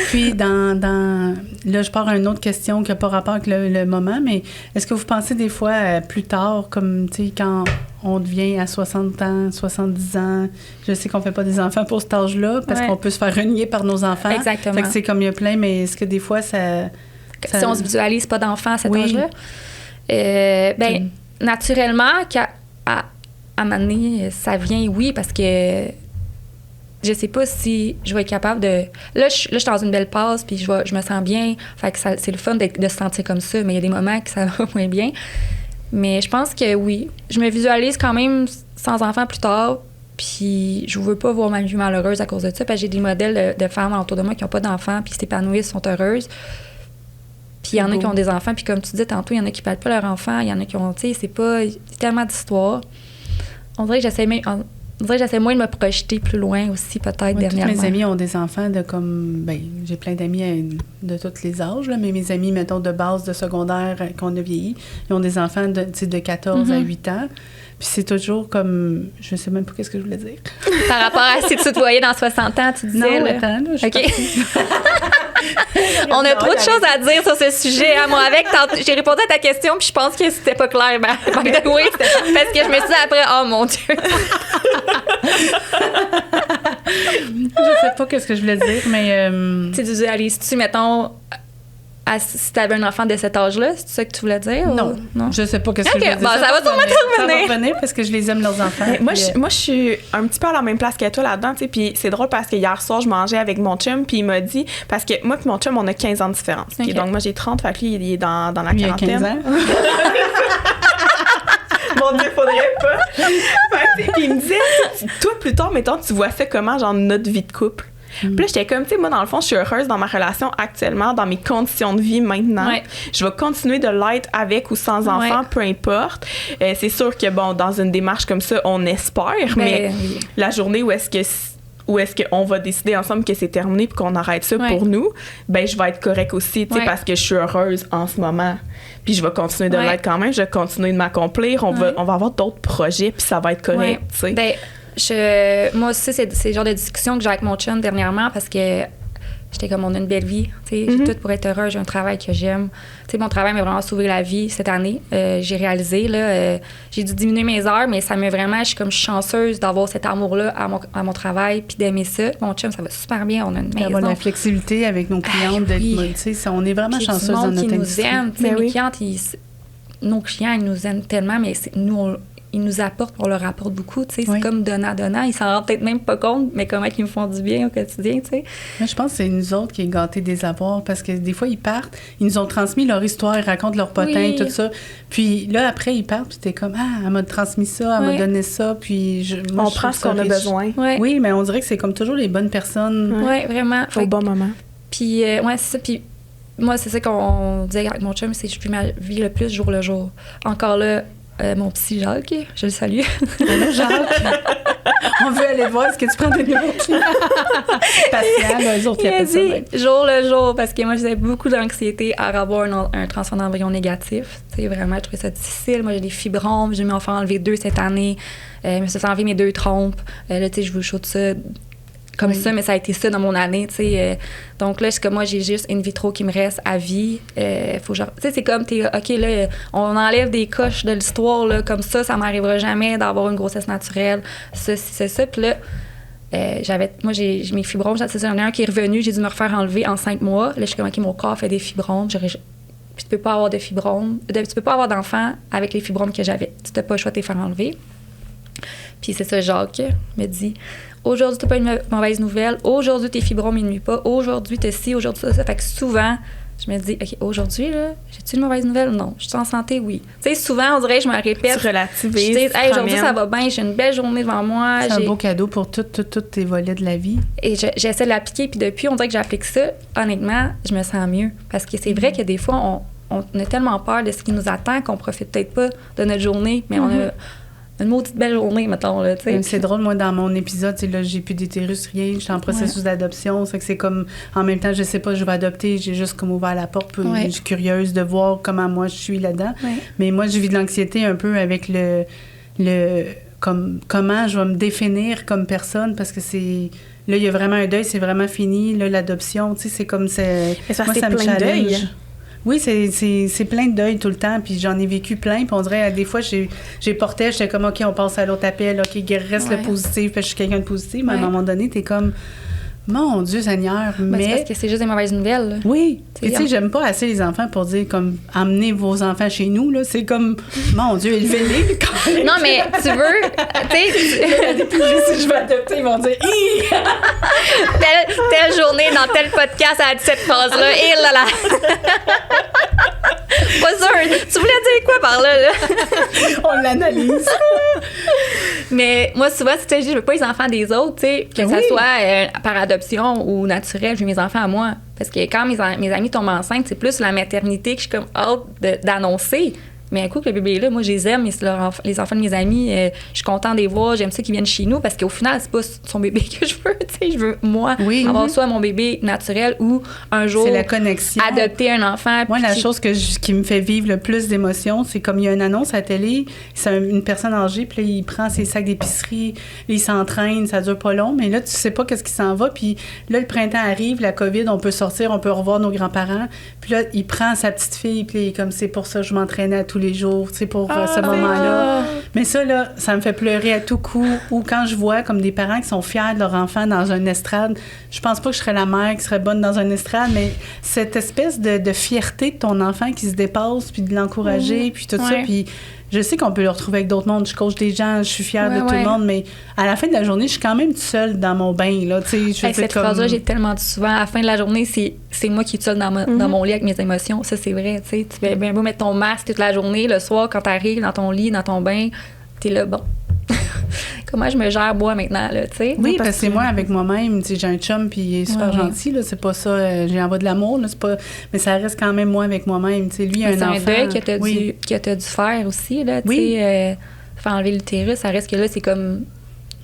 Puis, là, je pars à une autre question qui n'a pas rapport avec le moment, mais est-ce que vous pensez des fois plus tard, comme, tu sais, quand on devient à 60 ans, 70 ans, je sais qu'on fait pas des enfants pour cet âge-là, parce qu'on peut se faire renier par nos enfants. Exactement. Fait que c'est comme il y a plein, mais est-ce que des fois, ça si on se visualise pas d'enfant à cet âge-là, ben, naturellement, à un moment donné, ça vient, oui, parce que je sais pas si je vais être capable de... Là, je suis dans une belle passe, puis je me sens bien. Fait que c'est le fun de se sentir comme ça, mais il y a des moments que ça va moins bien. Mais je pense que oui, je me visualise quand même sans enfant plus tard, puis je veux pas voir ma vie malheureuse à cause de ça, parce que j'ai des modèles de femmes autour de moi qui n'ont pas d'enfants, puis qui s'épanouissent, sont heureuses. Puis il y en a qui ont des enfants, puis comme tu disais tantôt, il y en a qui ne parlent pas leur enfant, il y en a qui ont, tu sais, c'est tellement d'histoires. On dirait que j'essaie moins de me projeter plus loin aussi, peut-être, dernièrement. Tous mes amis ont des enfants de comme... Ben, j'ai plein d'amis de tous les âges, là, mais mes amis, mettons, de base, de secondaire, qu'on a vieilli, ils ont des enfants de 14 à 8 ans. Puis c'est toujours comme... Je sais même pas qu'est-ce que je voulais dire. Par rapport à si tu te voyais dans 60 ans, tu disais... Non, attends, là, je suis On a trop de choses à dire sur ce sujet. Hein. Moi, j'ai répondu à ta question, puis je pense que c'était pas clair. Ben, oui, parce que je me suis dit après, oh mon Dieu. Je sais pas qu'est-ce que je voulais dire, mais... Tu visualises-tu, mettons... si tu avais un enfant de cet âge-là, c'est ça que tu voulais dire? Non. Non? Je sais pas qu'est-ce que je voulais dire. Ça va sûrement te revenir. Ça va revenir parce que je les aime, leurs enfants. Moi, je suis un petit peu à la même place que toi là-dedans, tu sais, puis c'est drôle parce que hier soir, je mangeais avec mon chum, puis il m'a dit, parce que moi et mon chum, on a 15 ans de différence. Okay. Donc moi, j'ai 30, fait que lui, il est dans la quarantaine. Il a 15 ans. Mon Dieu, faudrait pas. Puis il me disait, toi, plus tard, mettons, tu vois ça comment, genre, notre vie de couple? Puis là, j'étais comme, tu sais, moi, dans le fond, je suis heureuse dans ma relation actuellement, dans mes conditions de vie maintenant. Ouais. Je vais continuer de l'être avec ou sans enfant, peu importe. C'est sûr que, bon, dans une démarche comme ça, on espère, mais la journée où est-ce que où est-ce qu'on va décider ensemble que c'est terminé puis qu'on arrête ça pour nous, ben je vais être correct aussi, tu sais, parce que je suis heureuse en ce moment. Puis je vais continuer de l'être quand même, je vais continuer de m'accomplir, on va avoir d'autres projets puis ça va être correct, tu sais. Ben, moi aussi, c'est le genre de discussion que j'ai avec mon chum dernièrement parce que j'étais comme, on a une belle vie, tu sais, j'ai tout pour être heureuse, j'ai un travail que j'aime. Tu sais, mon travail m'a vraiment sauvé la vie cette année. J'ai réalisé, là, j'ai dû diminuer mes heures, mais ça m'a vraiment, je suis chanceuse d'avoir cet amour-là à mon travail puis d'aimer ça. Mon chum, ça va super bien, on a une maison. D'avoir la flexibilité avec nos clientes, tu sais, on est vraiment chanceuses dans notre industrie. Qui nous aime, tu sais, mes clientes, nos clients, ils nous aiment tellement, mais ils nous apportent, on leur apporte beaucoup, tu sais, c'est comme donnant. Ils s'en rendent peut-être même pas compte, mais comment ils me font du bien au quotidien, tu sais. Moi, je pense que c'est nous autres qui est gâtés des avoirs, parce que des fois, ils partent, ils nous ont transmis leur histoire, ils racontent leur potin, tout ça. Puis là, après, ils partent, puis t'es comme, elle m'a transmis ça, elle m'a donné ça, puis moi, on prend ce qu'on a besoin. Oui, mais on dirait que c'est comme toujours les bonnes personnes. Oui, vraiment. Au bon moment. Puis, c'est ça, puis moi, c'est ça qu'on disait avec mon chum, c'est que je vis ma vie le plus jour le jour. Encore là, mon petit Jacques, je le salue. Allô, Jacques? On veut aller voir, est-ce que tu prends des nouveaux clients? Pascal, eux autres, qui appellent ça. Jour le jour, parce que moi, j'avais beaucoup d'anxiété à avoir un transfert d'embryon négatif. Tu sais, vraiment, je trouvais ça difficile. Moi, j'ai des fibromes, je m'en fais enlever 2 cette année. Je me suis fait enlever mes 2 trompes. Là, tu sais, je vous show de ça comme ça, mais ça a été ça dans mon année, tu sais. Donc là, c'est comme moi, j'ai juste in vitro qui me reste à vie. Faut genre, tu sais, c'est comme, OK, là, on enlève des coches de l'histoire, là, comme ça m'arrivera jamais d'avoir une grossesse naturelle. Ça, c'est ça. Puis là, j'ai mes fibromes, c'est ça, il y en a un qui est revenu, j'ai dû me refaire enlever en 5 mois. Là, je suis comme, OK, mon corps fait des fibromes. Puis tu peux pas avoir de fibromes. Tu peux pas avoir d'enfant avec les fibromes que j'avais. Tu n'as pas le choix de te faire enlever. Puis c'est ça, Jacques me dit, aujourd'hui, t'as pas une mauvaise nouvelle. Aujourd'hui, tes fibromes ne nuisent pas. Aujourd'hui, t'as ci, aujourd'hui, ça. Fait que souvent, je me dis, OK, aujourd'hui, là, j'ai-tu une mauvaise nouvelle? Non. Je suis en santé? Oui. Tu sais, souvent, on dirait que je me répète. Tu relativises. Je dis, hey, aujourd'hui, ça va bien. J'ai une belle journée devant moi. C'est un beau cadeau pour tous tes volets de la vie. Et j'essaie de l'appliquer. Puis depuis, on dirait que j'applique ça. Honnêtement, je me sens mieux. Parce que c'est vrai que des fois, on a tellement peur de ce qui nous attend qu'on profite peut-être pas de notre journée. Mais on a une maudite belle journée, mettons, là, tu sais. C'est drôle, moi, dans mon épisode, là, j'ai plus d'utérus, rien, je suis en processus d'adoption, c'est que c'est comme, en même temps, je sais pas, je vais adopter, j'ai juste comme ouvert la porte, puis je suis curieuse de voir comment moi je suis là-dedans. Mais moi, je vis de l'anxiété un peu avec comment je vais me définir comme personne, parce que c'est... Là, il y a vraiment un deuil, c'est vraiment fini. Là, l'adoption, tu sais, c'est comme... Moi, ça me challenge. Oui, c'est plein de deuil tout le temps, puis j'en ai vécu plein, puis on dirait, des fois, j'ai porté, j'étais comme, OK, on passe à l'autre appel, OK, reste le positif, puis je suis quelqu'un de positif, mais à un moment donné, t'es comme, mon Dieu Seigneur, mais... C'est parce que c'est juste des mauvaises nouvelles, là. Oui, et tu sais, j'aime pas assez les enfants pour dire, comme, emmenez vos enfants chez nous, là, c'est comme, mon Dieu, élevez-les, quand même. Non, mais tu veux, tu sais... Si je vais adopter, ils vont dire, telle journée, dans tel podcast, elle a dit cette phrase-là, et là là! Pas sûr. Tu voulais dire quoi par là? On l'analyse. Mais moi, souvent, je veux pas les enfants des autres, tu sais, que ça soit par adoption ou naturel, je veux mes enfants à moi. Parce que quand mes amis tombent enceintes, c'est plus la maternité que je suis comme hâte d'annoncer. Mais un coup que le bébé est là, moi, je les aime, les enfants de mes amis, je suis contente de les voir, j'aime ça qu'ils viennent chez nous, parce qu'au final, c'est pas son bébé que je veux, tu sais, je veux, moi, avoir soit mon bébé naturel ou un jour... C'est la connexion. Adopter un enfant. Moi, la chose qui me fait vivre le plus d'émotions, c'est comme il y a une annonce à la télé, c'est une personne âgée, puis là, il prend ses sacs d'épicerie, il s'entraîne, ça dure pas long, mais là, tu sais pas qu'est-ce qui s'en va, puis là, le printemps arrive, la COVID, on peut sortir, on peut revoir nos grands-parents, puis là, il prend sa petite fille, puis il est comme, c'est pour ça que je m'entraînais à tous les jours, tu sais, pour ce moment-là. Mais ça, là, ça me fait pleurer à tout coup. Ou quand je vois comme des parents qui sont fiers de leur enfant dans une estrade, je pense pas que je serais la mère qui serait bonne dans une estrade, mais cette espèce de fierté de ton enfant qui se dépasse, puis de l'encourager, puis tout ça, puis je sais qu'on peut le retrouver avec d'autres mondes. Je coach des gens, je suis fière de tout le monde, mais à la fin de la journée, je suis quand même toute seule dans mon bain, là, tu sais. Cette phrase-là, j'ai tellement dit souvent, à la fin de la journée, c'est moi qui suis seule dans mon lit avec mes émotions. Ça, c'est vrai, tu sais. Tu vas bien beau mettre ton masque toute la journée, le soir, quand t'arrives dans ton lit, dans ton bain, t'es là, bon. Comment je me gère, moi, maintenant, là, tu sais? Oui, parce que c'est moi avec moi-même. Tu sais, j'ai un chum, puis il est super gentil, là. C'est pas ça, j'ai envoie de l'amour, là. C'est pas... Mais ça reste quand même moi avec moi-même. Tu sais, lui, il a un enfant. C'est un deuil que t'as dû faire aussi, là. Tu sais, faire enlever l'utérus, ça reste que là, c'est comme...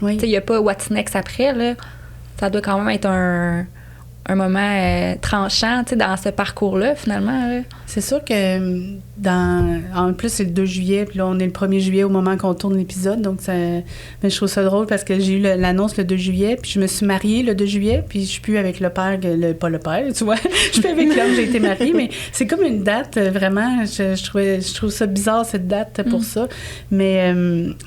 Tu sais, il y a pas what's next après, là. ça doit quand même être un moment tranchant, tu sais, dans ce parcours-là, finalement. Là. C'est sûr que en plus, c'est le 2 juillet, puis là, on est le 1er juillet au moment qu'on tourne l'épisode, donc mais je trouve ça drôle parce que j'ai eu l'annonce le 2 juillet, puis je me suis mariée le 2 juillet, puis je suis plus avec le père, pas le père, tu vois, je suis plus avec l'homme, j'ai été mariée, mais c'est comme une date, vraiment, je trouve ça bizarre, cette date, pour ça, mais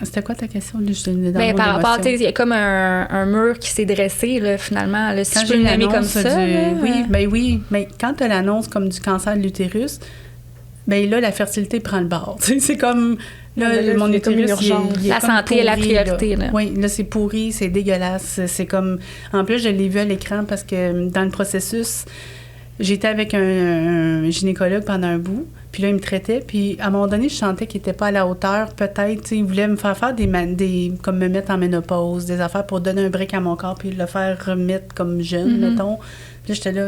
c'était quoi ta question? Là, par rapport, tu sais, il y a comme un mur qui s'est dressé, là, finalement, là, si quand je peux le nommer comme ça. Oui, mais quand tu as l'annonce comme du cancer de l'utérus, ben là, la fertilité prend le bord. C'est comme, là, mon utérus, il est la santé pourri, est la priorité. Là. Oui, là, c'est pourri, c'est dégueulasse. C'est comme... En plus, je l'ai vu à l'écran parce que dans le processus, j'étais avec un gynécologue pendant un bout, puis là, il me traitait, puis à un moment donné, je sentais qu'il n'était pas à la hauteur, peut-être, tu sais, il voulait me faire comme me mettre en ménopause, des affaires pour donner un break à mon corps, puis le faire remettre comme jeune, mettons. Puis là, j'étais là,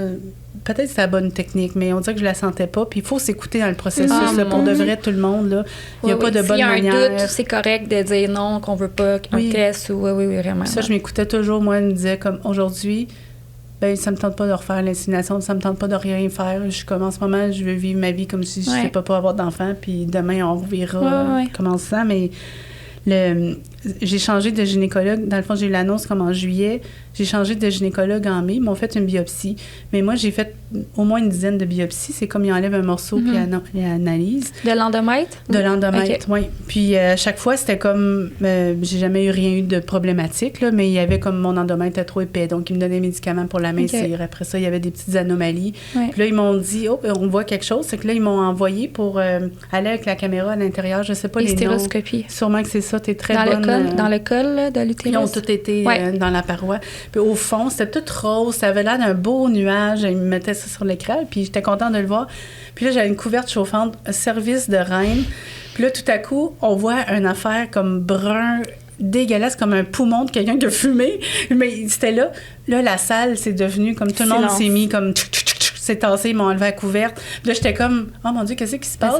peut-être que c'est la bonne technique, mais on dirait que je la sentais pas, puis il faut s'écouter dans le processus, là, pour de vrai, tout le monde, là. Il n'y a pas de bonne manière. S'il y a un doute, c'est correct de dire non, qu'on veut pas un test, ou oui, vraiment. Ça, je m'écoutais toujours, moi, elle me disait, comme, aujourd'hui, ben ça me tente pas de refaire l'insémination, ça me tente pas de rien faire. Je suis comme en ce moment, je veux vivre ma vie comme si je sais pas avoir d'enfant, puis demain on verra comment ça. Mais j'ai changé de gynécologue. Dans le fond, j'ai eu l'annonce comme en juillet. J'ai changé de gynécologue en mai. Ils m'ont fait une biopsie. Mais moi, j'ai fait au moins une dizaine de biopsies. C'est comme ils enlèvent un morceau puis ils analysent. De l'endomètre? De l'endomètre, oui. Puis chaque fois, c'était comme... j'ai jamais rien eu de problématique, là, mais il y avait comme mon endomètre était trop épais. Donc, ils me donnaient des médicaments pour l'amincir. Après ça, il y avait des petites anomalies. Puis là, ils m'ont dit, on voit quelque chose. C'est que là, ils m'ont envoyé pour aller avec la caméra à l'intérieur. Je sais pas les noms. Sûrement que c'est ça. T'es très bonne. Dans le col là, de l'utérus. Ils ont tout été dans la paroi. Puis au fond, c'était tout rose. Ça avait l'air d'un beau nuage. Ils me mettaient ça sur l'écran. Puis j'étais contente de le voir. Puis là, j'avais une couverte chauffante, service de reine. Puis là, tout à coup, on voit une affaire comme brun, dégueulasse, comme un poumon de quelqu'un qui a fumé. Mais c'était là. Là, la salle, c'est devenu comme tout le monde s'est mis comme... s'est tassé, ils m'ont enlevé la couverte. Puis là, j'étais comme, oh mon Dieu, qu'est-ce qui se passe?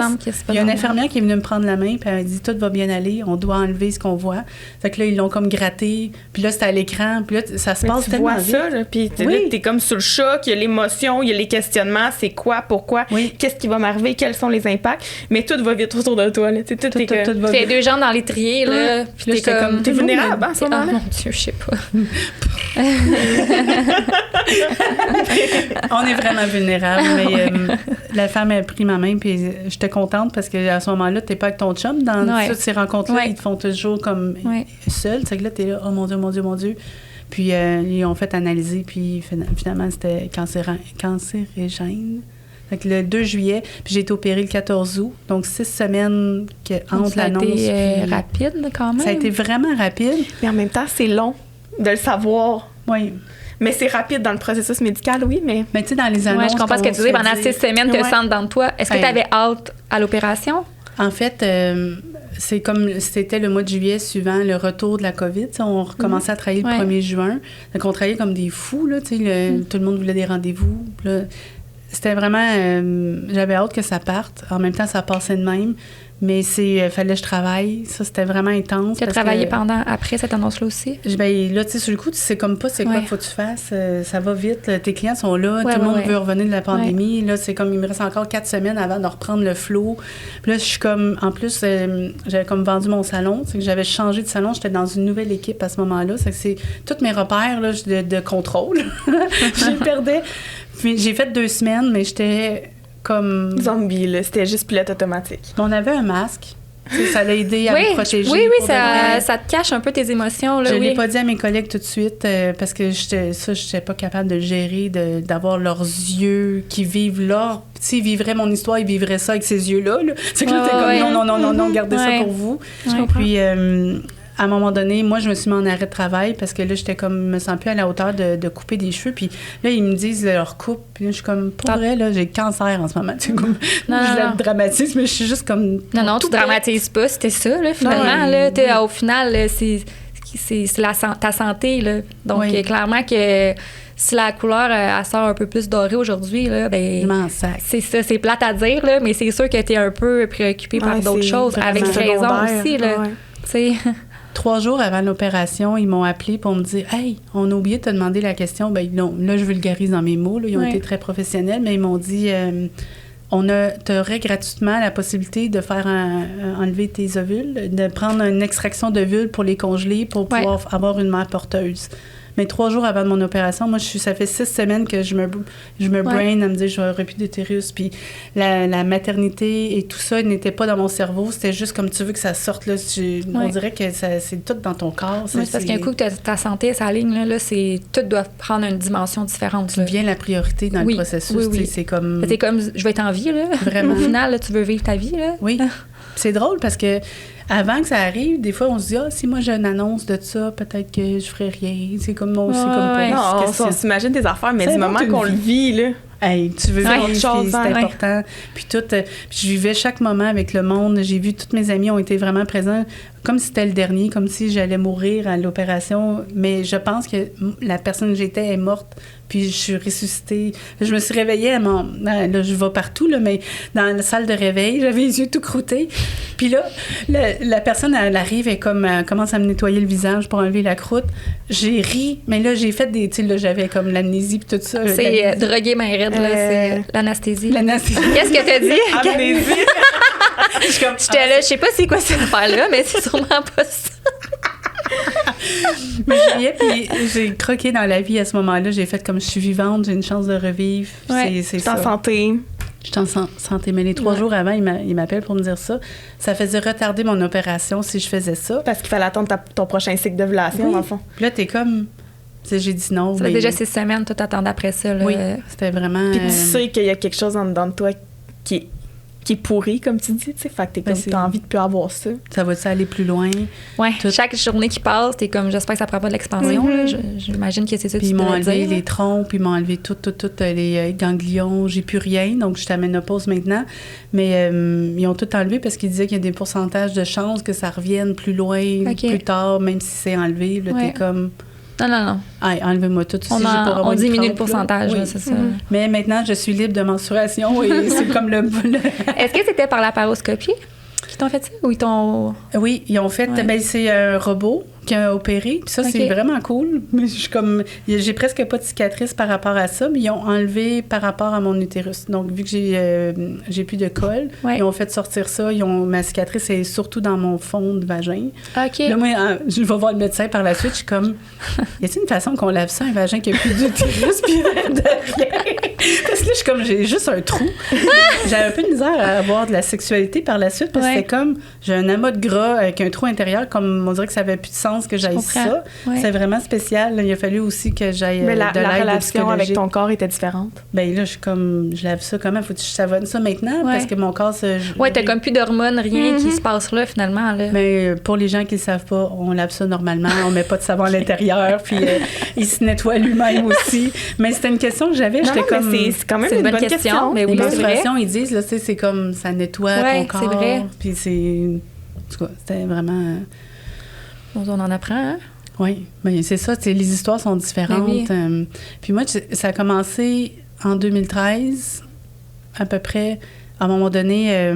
Il y a une infirmière qui est venue me prendre la main, puis elle m'a dit, tout va bien aller, on doit enlever ce qu'on voit. Fait que là, ils l'ont comme gratté, puis là, c'était à l'écran, puis là, ça se passe tellement vite. Tu vois ça, là, puis t'es comme sur le choc, il y a l'émotion, il y a les questionnements, c'est quoi, pourquoi, qu'est-ce qui va m'arriver, quels sont les impacts, mais tout va vite autour de toi, là. Tout va vite. 2 jambes dans l'étrier, là, puis t'es comme... T'es vulnérable, en ce moment. Oh mon Dieu, je sais pas. On est vraiment vulnérable, mais la femme a pris ma main, puis j'étais contente parce qu'à ce moment-là, t'es pas avec ton chum. Dans toutes ces rencontres-là, ils te font toujours comme seul. C'est que là, t'es là, oh mon Dieu, mon Dieu, mon Dieu. Puis ils ont fait analyser, puis finalement, c'était cancérigène. Fait que le 2 juillet, puis j'ai été opérée le 14 août, donc 6 semaines entre l'annonce. Ça a été rapide, quand même. Ça a été vraiment rapide. Mais en même temps, c'est long de le savoir. Oui. Mais c'est rapide dans le processus médical, oui, mais... Mais tu sais, dans les annonces... je comprends ce que tu dis. Pendant 6 semaines, tu le sens dans toi. Est-ce que tu avais hâte à l'opération? En fait, c'est comme c'était le mois de juillet suivant le retour de la COVID. On recommençait à travailler le 1er juin. Donc, on travaillait comme des fous, là. Tout le monde voulait des rendez-vous. Là, c'était vraiment... j'avais hâte que ça parte. En même temps, ça passait de même. Mais fallait que je travaille. Ça, c'était vraiment intense. Tu as travaillé après cette annonce-là aussi? Ben là, tu sais, sur le coup, tu sais comme pas c'est quoi qu'il faut que tu fasses. Ça va vite. Tes clients sont là. Tout le monde veut revenir de la pandémie. Là, c'est comme, il me reste encore 4 semaines avant de reprendre le flow. Puis là, je suis comme, en plus, j'avais comme vendu mon salon. C'est que j'avais changé de salon. J'étais dans une nouvelle équipe à ce moment-là. C'est que c'est tous mes repères là, de contrôle. Je les perdais. Puis j'ai fait 2 semaines, mais j'étais... comme zombie, là. C'était juste pilote automatique. On avait un masque. Ça l'a aidé à me protéger. Oui, ça te cache un peu tes émotions. Là, je ne l'ai pas dit à mes collègues tout de suite parce que je n'étais pas capable de le gérer, d'avoir leurs yeux qui vivent leur... S'ils vivraient mon histoire, ils vivraient ça avec ces yeux-là. Là. C'est que là, t'es comme non, gardez ça pour vous. Puis... à un moment donné, moi, je me suis mis en arrêt de travail parce que là, j'étais comme, je me sens plus à la hauteur de couper des cheveux. Puis là, ils me disent leur coupe. Puis là, je suis comme, pour vrai, là, j'ai le cancer en ce moment. Tu sais, comme, je la dramatise, mais je suis juste comme. Non, tu dramatises pas. C'était ça, là, finalement. Là, au final, c'est ta santé. Là. Donc, clairement que. Si la couleur elle sort un peu plus dorée aujourd'hui, là, ben, je m'en sac. C'est ça, c'est plate à dire, là, mais c'est sûr que tu es un peu préoccupée par d'autres choses, avec raison aussi. Là, 3 jours avant l'opération, ils m'ont appelé pour me dire « Hey, on a oublié de te demander la question. » Ben non, là, je vulgarise dans mes mots. Là, ils ont été très professionnels, mais ils m'ont dit tu aurais gratuitement la possibilité de faire enlever tes ovules, de prendre une extraction d'ovules pour les congeler pour pouvoir avoir une mère porteuse. Mais 3 jours avant mon opération, moi, ça fait 6 semaines que je me brain à me dire j'aurais plus d'utérus. Puis la maternité et tout ça n'était pas dans mon cerveau. C'était juste comme tu veux que ça sorte. Là, on dirait que c'est tout dans ton corps. C'est parce qu'un coup, ta santé s'aligne, tout doit prendre une dimension différente. Tu deviens la priorité dans le processus. Oui. C'est comme... T'es comme, je vais être en vie. Là. Vraiment. Au final, là, tu veux vivre ta vie. Là. Oui. C'est drôle parce que avant que ça arrive, des fois, on se dit si moi j'ai une annonce de ça, peut-être que je ferais rien. C'est comme moi aussi, comme pas. Non, on s'imagine des affaires, mais du moment qu'on le vit, là. Hey, tu veux vivre autre chose, c'est important. Puis je vivais chaque moment avec le monde. J'ai vu toutes mes amies ont été vraiment présents, comme si c'était le dernier, comme si j'allais mourir à l'opération. Mais je pense que la personne que j'étais est morte. Puis je suis ressuscitée. Je me suis réveillée là, je vais partout, là, mais dans la salle de réveil, j'avais les yeux tout croûtés. Puis là, la personne, elle arrive et elle commence à me nettoyer le visage pour enlever la croûte. J'ai ri, mais là, j'ai fait tu sais, là, j'avais comme l'amnésie puis tout ça. C'est droguer ma raide, là, c'est l'anesthésie. L'anesthésie. Qu'est-ce que t'as dit? Amnésie. J'étais là, je sais pas c'est quoi cette affaire-là, mais c'est sûrement pas ça. Mais puis j'ai croqué dans la vie à ce moment-là. J'ai fait comme je suis vivante, j'ai une chance de revivre. C'est ça. En santé. Je suis en santé. Mais les 3 jours avant, il m'appelle pour me dire ça. Ça faisait retarder mon opération si je faisais ça. Parce qu'il fallait attendre ton prochain cycle d'ovulation, dans le fond. Puis là, t'es comme... J'ai dit non. Ça fait déjà 6 semaines, toi, t'attendais après ça. Là. Oui, c'était vraiment... Puis tu sais qu'il y a quelque chose en dedans de toi qui est pourri, comme tu dis, tu sais. Fait que t'as envie de plus avoir ça. Ça va-tu aller plus loin? Oui. Chaque journée qui passe, t'es comme, j'espère que ça prend pas de l'expansion. J'imagine que c'est ça que tu dois dire. Puis ils m'ont enlevé les trompes, puis ils m'ont enlevé toutes les ganglions. J'ai plus rien, donc je suis à ménopause maintenant. Mais ils ont tout enlevé parce qu'ils disaient qu'il y a des pourcentages de chances que ça revienne plus loin, plus tard, même si c'est enlevé. Là, t'es comme... Non. Hey, enlevez-moi tout. On diminue le pourcentage, oui. C'est ça. Mais maintenant, je suis libre de menstruation et c'est comme le... Est-ce que c'était par la paroscopie qu'ils t'ont fait ça ou ils t'ont... Oui, ils ont fait... Ben, c'est un robot qui a opéré. Puis ça, c'est vraiment cool. Mais je suis comme... J'ai presque pas de cicatrice par rapport à ça, mais ils ont enlevé par rapport à mon utérus. Donc, vu que j'ai plus de colle, ils ont fait sortir ça. Ma cicatrice est surtout dans mon fond de vagin. OK. Là, moi, je vais voir le médecin par la suite. Je suis comme... Y a-t-il une façon qu'on lave ça, un vagin qui a plus d'utérus puis de rien? Parce que là, je suis comme... J'ai juste un trou. J'avais un peu de misère à avoir de la sexualité par la suite parce que c'est comme... J'ai un amas de gras avec un trou intérieur, comme on dirait que ça avait plus de sens que j'aille ça. C'est vraiment spécial. Il a fallu aussi que j'aille mais la l'aide relation avec ton corps était différente. Ben là, je suis comme... Je lave ça comment? Faut que je savonne ça maintenant? Parce que mon corps... t'as comme plus d'hormones, rien qui se passe là, finalement. Là. Mais pour les gens qui le savent pas, on lave ça normalement. On met pas de savon à l'intérieur. Puis il se nettoie lui-même aussi. Mais c'était une question que j'avais. J'étais comme... C'est quand même une bonne question. Mais les menstruations, ils disent, là, c'est comme ça nettoie ton corps. C'est vrai. Puis c'est... En tout cas, c'était vraiment... On en apprend, hein? Oui, mais c'est ça, les histoires sont différentes. Oui. Puis moi, ça a commencé en 2013, à peu près. À un moment donné,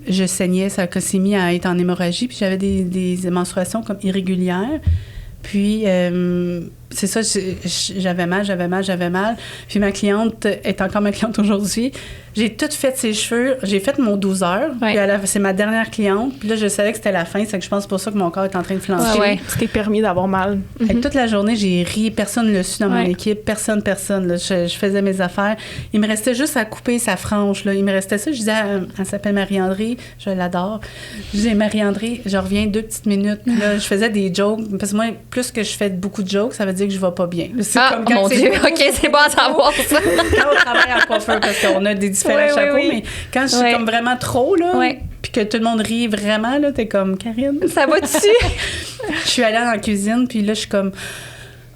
je saignais, ça s'est mis à être en hémorragie, puis j'avais des menstruations comme irrégulières. Puis, c'est ça, j'avais mal. Puis ma cliente est encore ma cliente aujourd'hui. J'ai tout fait ses cheveux. J'ai fait mon 12 heures. Puis c'est ma dernière cliente. Puis là, je savais que c'était la fin. C'est que je pense pour ça que mon corps est en train de flancher. Tu t'es permis d'avoir mal. Toute la journée, j'ai ri. Personne ne l'a su dans mon équipe. Personne. Là. Je faisais mes affaires. Il me restait juste à couper sa frange. Là. Il me restait ça. Je disais, elle s'appelle Marie-André. Je l'adore. Je disais, Marie-André, je reviens 2 petites minutes. Puis là, je faisais des jokes. Parce que moi, plus que je fais beaucoup de jokes, ça veut dire que je vais pas bien. C'est comme quand mon Dieu. OK, c'est bon à savoir ça. Quand on travaille en coiffeur, parce qu'on a des différents chapeaux, mais quand je suis comme vraiment trop, là, puis que tout le monde rit vraiment, là, t'es comme, Karine. Ça va dessus? Je suis allée dans la cuisine, puis là, je suis comme...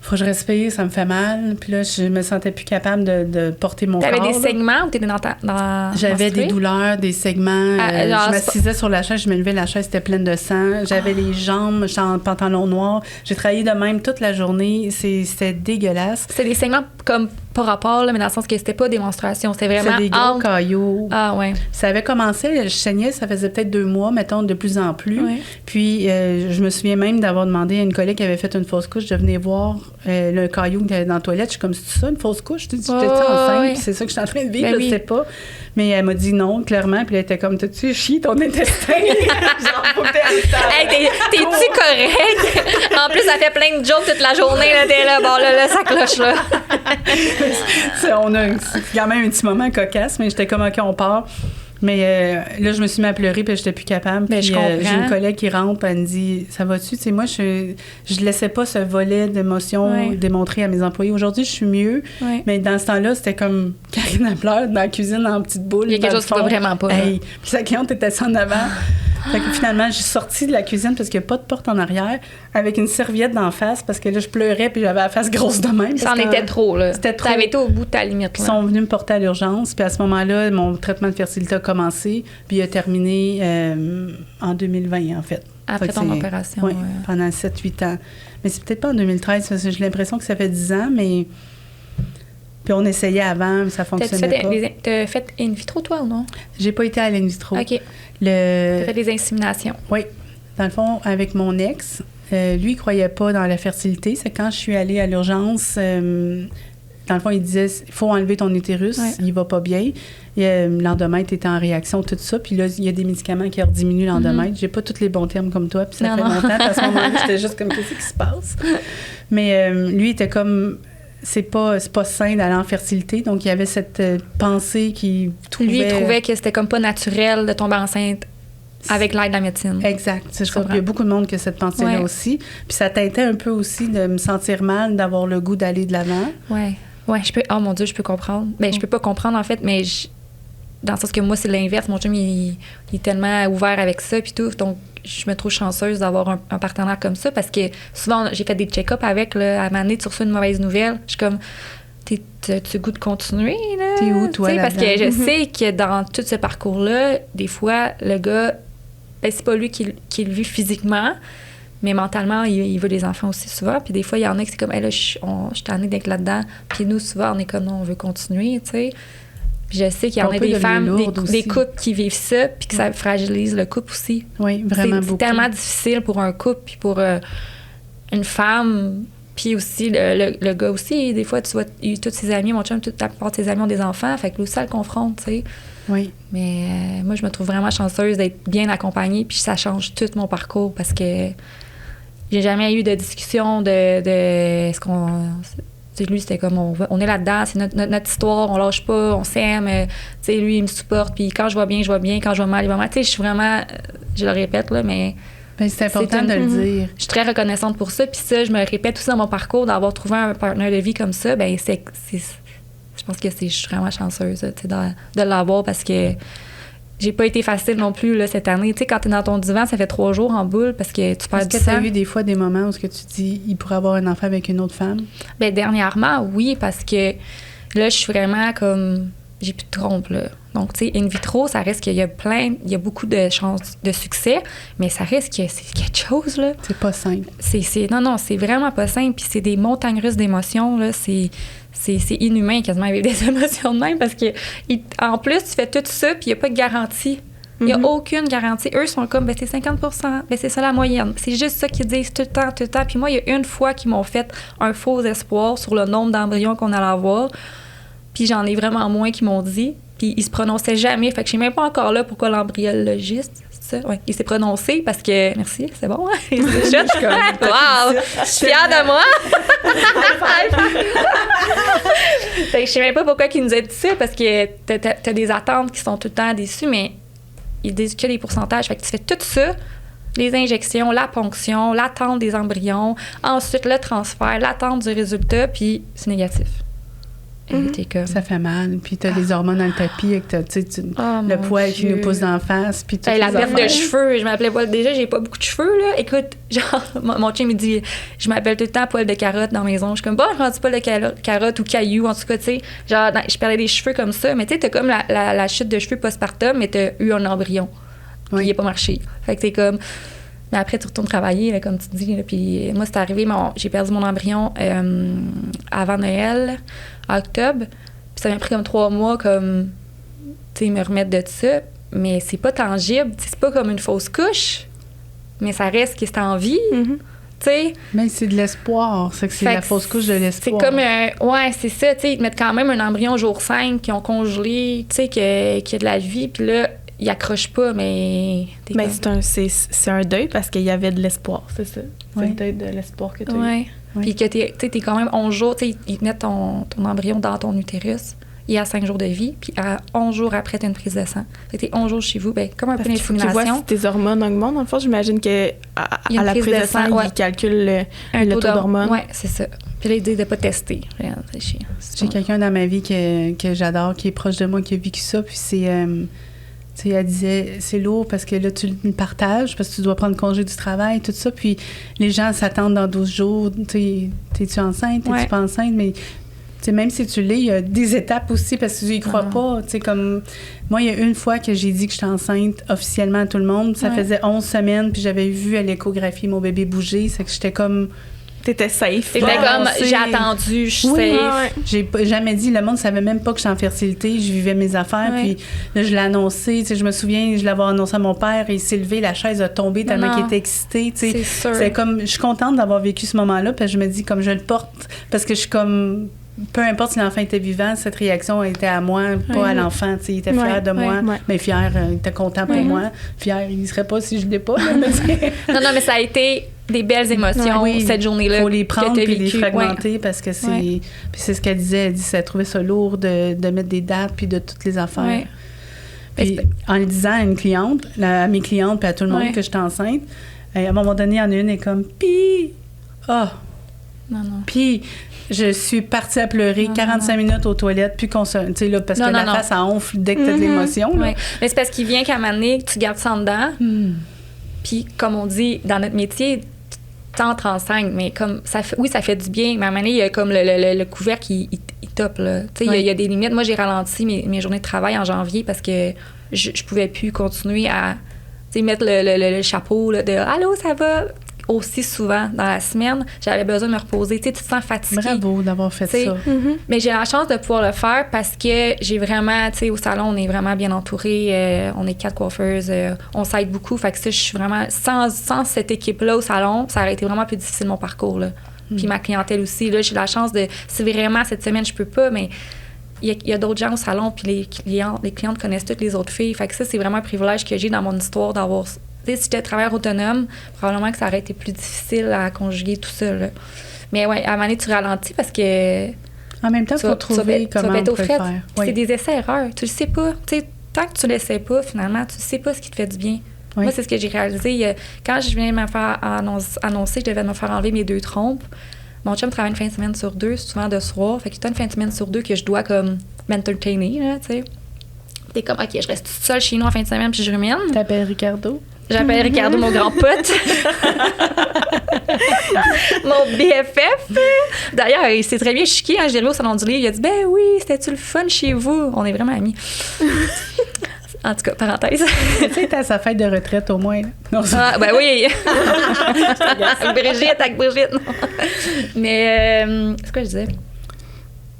Faut que je respire, ça me fait mal. Puis là, je me sentais plus capable de porter mon corps. T'avais des segments ou t'étais dans J'avais des douleurs, des segments. Je m'assisais sur la chaise, je me levais, la chaise était pleine de sang. J'avais les jambes, j'étais en pantalon noir. J'ai travaillé de même toute la journée. C'était dégueulasse. C'était des segments comme pas rapport, là, mais dans le sens que c'était pas des menstruations, c'était vraiment... C'est des gros caillots. Ah, ouais. Ça avait commencé, je saignais, ça faisait peut-être 2 mois, mettons, de plus en plus. Ouais. Puis, je me souviens même d'avoir demandé à une collègue qui avait fait une fausse couche de venir voir le caillou qu'il y avait dans la toilette. Je suis comme, c'est ça, une fausse couche? J'étais enceinte, puis c'est ça que je suis en train de vivre, je sais pas. Mais elle m'a dit non, clairement, puis elle était comme, t'as-tu chié ton intestin? Genre, faut que hey, t'es-tu correct? En plus, ça fait plein de jokes toute la journée, là, t'es là, bon, là, ça cloche, là. On a quand même un petit moment cocasse, mais j'étais comme, OK, on part. Mais là, je me suis mis à pleurer, puis j'étais plus capable. Puis j'ai une collègue qui rentre, puis elle me dit, ça va-tu? Tu sais, moi, je laissais pas ce volet d'émotion démontrer à mes employés. Aujourd'hui, je suis mieux, mais dans ce temps-là, c'était comme Karine à pleure dans la cuisine en petite boule. Il y a quelque chose qui va vraiment pas. Hey. Puis sa cliente était assise en avant. Fait que finalement, j'ai sorti de la cuisine parce qu'il n'y a pas de porte en arrière, avec une serviette d'en face, parce que là, je pleurais, puis j'avais la face grosse de même. Ça en était trop, là. C'était trop. T'avais été au bout de ta limite, là. Ils sont venus me porter à l'urgence, puis à ce moment-là, mon traitement de fertilité a commencé, puis il a terminé en 2020, en fait. Après ton opération. Oui, pendant 7-8 ans. Mais c'est peut-être pas en 2013, parce que j'ai l'impression que ça fait 10 ans, mais... Puis on essayait avant, mais ça fonctionnait pas. T'as fait in vitro, toi, ou non? J'ai pas été à l'in vitro. OK. T'as fait des inséminations. Oui. Dans le fond, avec mon ex, lui, il croyait pas dans la fertilité. C'est quand je suis allée à l'urgence, dans le fond, il disait, il faut enlever ton utérus, il va pas bien. L'endomètre était en réaction, tout ça. Puis là, il y a des médicaments qui diminuent l'endomètre. J'ai pas tous les bons termes comme toi, puis ça fait longtemps. À ce moment-là, j'étais juste comme, qu'est-ce qui se passe? Mais lui, il était comme... C'est pas sain d'aller en fertilité. Donc, il y avait cette pensée qui trouvait... Lui, il trouvait que c'était comme pas naturel de tomber enceinte avec l'aide de la médecine. Exact, c'est ça. Il y a beaucoup de monde qui a cette pensée-là aussi. Puis ça teintait un peu aussi de me sentir mal, d'avoir le goût d'aller de l'avant. Oui. Oh mon Dieu, je peux comprendre. Ben, je peux pas comprendre, en fait, mais dans le sens que moi, c'est l'inverse. Mon chum, il est tellement ouvert avec ça, puis tout. Donc, je me trouve chanceuse d'avoir un partenaire comme ça parce que souvent, j'ai fait des check-ups avec, là, à un moment donné, tu reçois une mauvaise nouvelle. Je suis comme, t'as-tu goût de continuer, là? T'es où, toi, là-dedans? Parce que je sais que dans tout ce parcours-là, des fois, le gars, ben, c'est pas lui qui le vit physiquement, mais mentalement, il veut des enfants aussi souvent. Puis des fois, il y en a qui c'est comme, hey, là, je suis tannée d'être là-dedans. Puis nous, souvent, on est comme, non, on veut continuer, tu sais. Puis je sais qu'il y en a des femmes, des couples qui vivent ça, puis que ça fragilise le couple aussi. Oui, vraiment beaucoup. C'est tellement difficile pour un couple, puis pour une femme, puis aussi le gars aussi. Des fois, tu vois, tous ses amis, mon chum, toute la plupart de ses amis ont des enfants, fait que lui aussi, ça le confronte, tu sais. Oui. Mais moi, je me trouve vraiment chanceuse d'être bien accompagnée, puis ça change tout mon parcours, parce que j'ai jamais eu de discussion de est-ce qu'on... Lui, c'était comme, on est là-dedans, c'est notre histoire, on lâche pas, on s'aime. Lui, il me supporte, puis quand je vais bien, quand je vais mal, il va mal. Je suis vraiment, je le répète, là, mais... Ben, c'est important de le dire. Je suis très reconnaissante pour ça, puis ça, je me répète aussi dans mon parcours, d'avoir trouvé un partenaire de vie comme ça, ben je pense que je suis vraiment chanceuse de l'avoir, parce que j'ai pas été facile non plus là, cette année. Tu sais, quand t'es dans ton divan, ça fait 3 jours en boule parce que tu perds du sang. Est-ce que t'as eu des fois des moments où tu dis il pourrait avoir un enfant avec une autre femme? Bien, dernièrement, oui, parce que là, je suis vraiment comme... J'ai plus de trompe, là. Donc, tu sais, in vitro, ça reste qu'il y a beaucoup de chances de succès, mais ça reste que c'est quelque chose, là. C'est pas simple. Non, c'est vraiment pas simple. Puis c'est des montagnes russes d'émotions, là. C'est inhumain quasiment avec des émotions de même parce que en plus tu fais tout ça puis il n'y a pas de garantie. Il n'y a aucune garantie. Eux sont comme, ben c'est 50 ben c'est ça la moyenne. C'est juste ça qu'ils disent tout le temps. Puis moi, il y a une fois qu'ils m'ont fait un faux espoir sur le nombre d'embryons qu'on allait avoir. Puis j'en ai vraiment moins qui m'ont dit. Puis ils se prononçaient jamais. Fait que je sais même pas encore là pourquoi l'embryologiste... Ouais, il s'est prononcé parce que... Merci, c'est bon. Hein? Il s'est juste comme... Wow! Je suis fière de moi! Fait que je sais même pas pourquoi il nous a dit ça, parce que t'as des attentes qui sont tout le temps déçues, mais ils disent que les pourcentages. Fait que tu fais tout ça, les injections, la ponction, l'attente des embryons, ensuite le transfert, l'attente du résultat, puis c'est négatif. Comme... Ça fait mal. Puis t'as des hormones dans le tapis avec le poil qui nous pousse en face. Puis la perte de cheveux. Je m'appelais pas... Déjà, j'ai pas beaucoup de cheveux, là. Écoute, genre, mon chien me dit... Je m'appelle tout le temps poil de carotte dans la maison. Je suis comme, bon, je rendu pas de carotte ou caillou, en tout cas, tu sais. Genre, je perdais des cheveux comme ça. Mais tu sais, t'as comme la chute de cheveux postpartum, mais t'as eu un embryon. Oui. Puis il a pas marché. Fait que t'es comme... Mais après, tu retournes travailler, là, comme tu dis. Là, puis moi, c'est arrivé, j'ai perdu mon embryon avant Noël, en octobre. Puis ça m'a pris comme 3 mois, comme, tu sais, me remettre de ça. Mais c'est pas tangible. C'est pas comme une fausse couche, mais ça reste que c'est en vie. Mm-hmm. T'sais. Mais c'est de l'espoir. C'est que c'est la fausse couche de l'espoir. C'est comme ouais, c'est ça. Tu sais, ils te mettent quand même un embryon jour 5 qui ont congelé, tu sais, qui a de la vie. Puis là, ils accrochent pas, mais... Mais c'est un deuil parce qu'il y avait de l'espoir, c'est ça. C'est le deuil de l'espoir que tu as eu. Puis que t'es quand même 11 jours, tu sais, ils te mettent ton embryon dans ton utérus. Il y a 5 jours de vie, puis à 11 jours après, tu as une prise de sang. Fait que t'es 11 jours chez vous, ben comme un peu d'insémination. Tu vois si tes hormones augmentent. Dans le fond, j'imagine qu'à la prise de sang, ils calculent le taux d'hormones. Oui, c'est ça. Puis là, ils disent de pas tester. C'est chiant. J'ai quelqu'un dans ma vie que j'adore, qui est proche de moi, qui a vécu ça, puis c'est... tu sais, elle disait, c'est lourd parce que là, tu le partages, parce que tu dois prendre congé du travail, tout ça, puis les gens s'attendent dans 12 jours. T'es-tu enceinte? T'es-tu pas enceinte? Mais... T'sais, même si tu l'es, il y a des étapes aussi parce que tu y crois pas. T'sais, comme moi, il y a une fois que j'ai dit que j'étais enceinte officiellement à tout le monde. Ça faisait 11 semaines, puis j'avais vu à l'échographie mon bébé bouger. C'est que j'étais comme... T'étais safe. T'étais comme, j'ai attendu, je suis safe. J'ai jamais dit, le monde savait même pas que j'étais en fertilité. Je vivais mes affaires, puis là, je l'ai annoncé. Je me souviens, je l'avais annoncé à mon père, et il s'est levé, la chaise a tombé tellement qu'il était excité. C'est sûr. C'est comme, je suis contente d'avoir vécu ce moment-là, parce que je me dis, comme je le porte, parce que je suis comme... Peu importe si l'enfant était vivant, cette réaction était à moi, pas à l'enfant. Il était fier de moi, mais fier, il était content pour moi. Fier, il ne serait pas si je ne l'ai pas. Là, non, mais ça a été des belles émotions cette journée-là. Il faut les prendre et les fragmenter parce que c'est... Puis c'est ce qu'elle disait. Elle dit qu'elle trouvait ça lourd de mettre des dates puis de toutes les affaires. Puis en le disant à une cliente, à mes clientes puis à tout le monde que j'étais enceinte, à un moment donné, il y en a une, elle est comme « Puis... Ah! » Puis... Je suis partie à pleurer 45 minutes aux toilettes, puis qu'on se... Tu sais, là, parce que la face, ça enfle dès que t'as de l'émotion. Là. Mais c'est parce qu'il vient qu'à un moment donné, tu gardes ça en dedans. Puis, comme on dit, dans notre métier, t'entres enceinte, mais comme ça fait, ça fait du bien. Mais à un moment donné, il y a comme le couvercle, il top, là. Tu sais, il y a des limites. Moi, j'ai ralenti mes journées de travail en janvier parce que je pouvais plus continuer à, tu sais, mettre le chapeau là, de « Allô, ça va? » aussi souvent dans la semaine, j'avais besoin de me reposer. Tu sais, tu te sens fatiguée. Bravo d'avoir fait ça. Mais j'ai la chance de pouvoir le faire parce que j'ai vraiment, tu sais, au salon, on est vraiment bien entourés. On est 4 coiffeuses. On s'aide beaucoup. Fait que ça, je suis vraiment... Sans cette équipe-là au salon, ça aurait été vraiment plus difficile, mon parcours, là. Puis ma clientèle aussi, là, j'ai la chance de... Si vraiment, cette semaine, je peux pas, mais... Il y a d'autres gens au salon, puis les clientes connaissent toutes les autres filles. Fait que ça, c'est vraiment un privilège que j'ai dans mon histoire d'avoir... Si j'étais travailleur autonome, probablement que ça aurait été plus difficile à conjuguer tout ça. Là. Mais ouais, à un moment donné, tu ralentis parce que... En même temps, il faut trouver comment on peut faire. C'est des essais-erreurs. Tu le sais pas. T'sais, tant que tu l'essaies pas, finalement, tu sais pas ce qui te fait du bien. Moi, c'est ce que j'ai réalisé. Quand je venais me faire annoncer que je devais me faire enlever mes 2 trompes, mon chum travaille une fin de semaine sur 2, souvent de soir. Fait que t'as une fin de semaine sur 2 que je dois comme m'entertainer, là, tu sais. T'es comme, OK, je reste toute seule chez nous en fin de semaine puis je rumine. T'appelles Ricardo? J'appelle Ricardo, mon grand pote. Mon BFF. D'ailleurs, il s'est très bien chiqué. J'ai arrivé au Salon du Livre. Il a dit « Ben oui, c'était-tu le fun chez vous? » On est vraiment amis. En tout cas, parenthèse. Tu sais, t'as sa fête de retraite au moins. Non, ben oui. Brigitte, avec Brigitte. Non. Mais, c'est quoi je disais?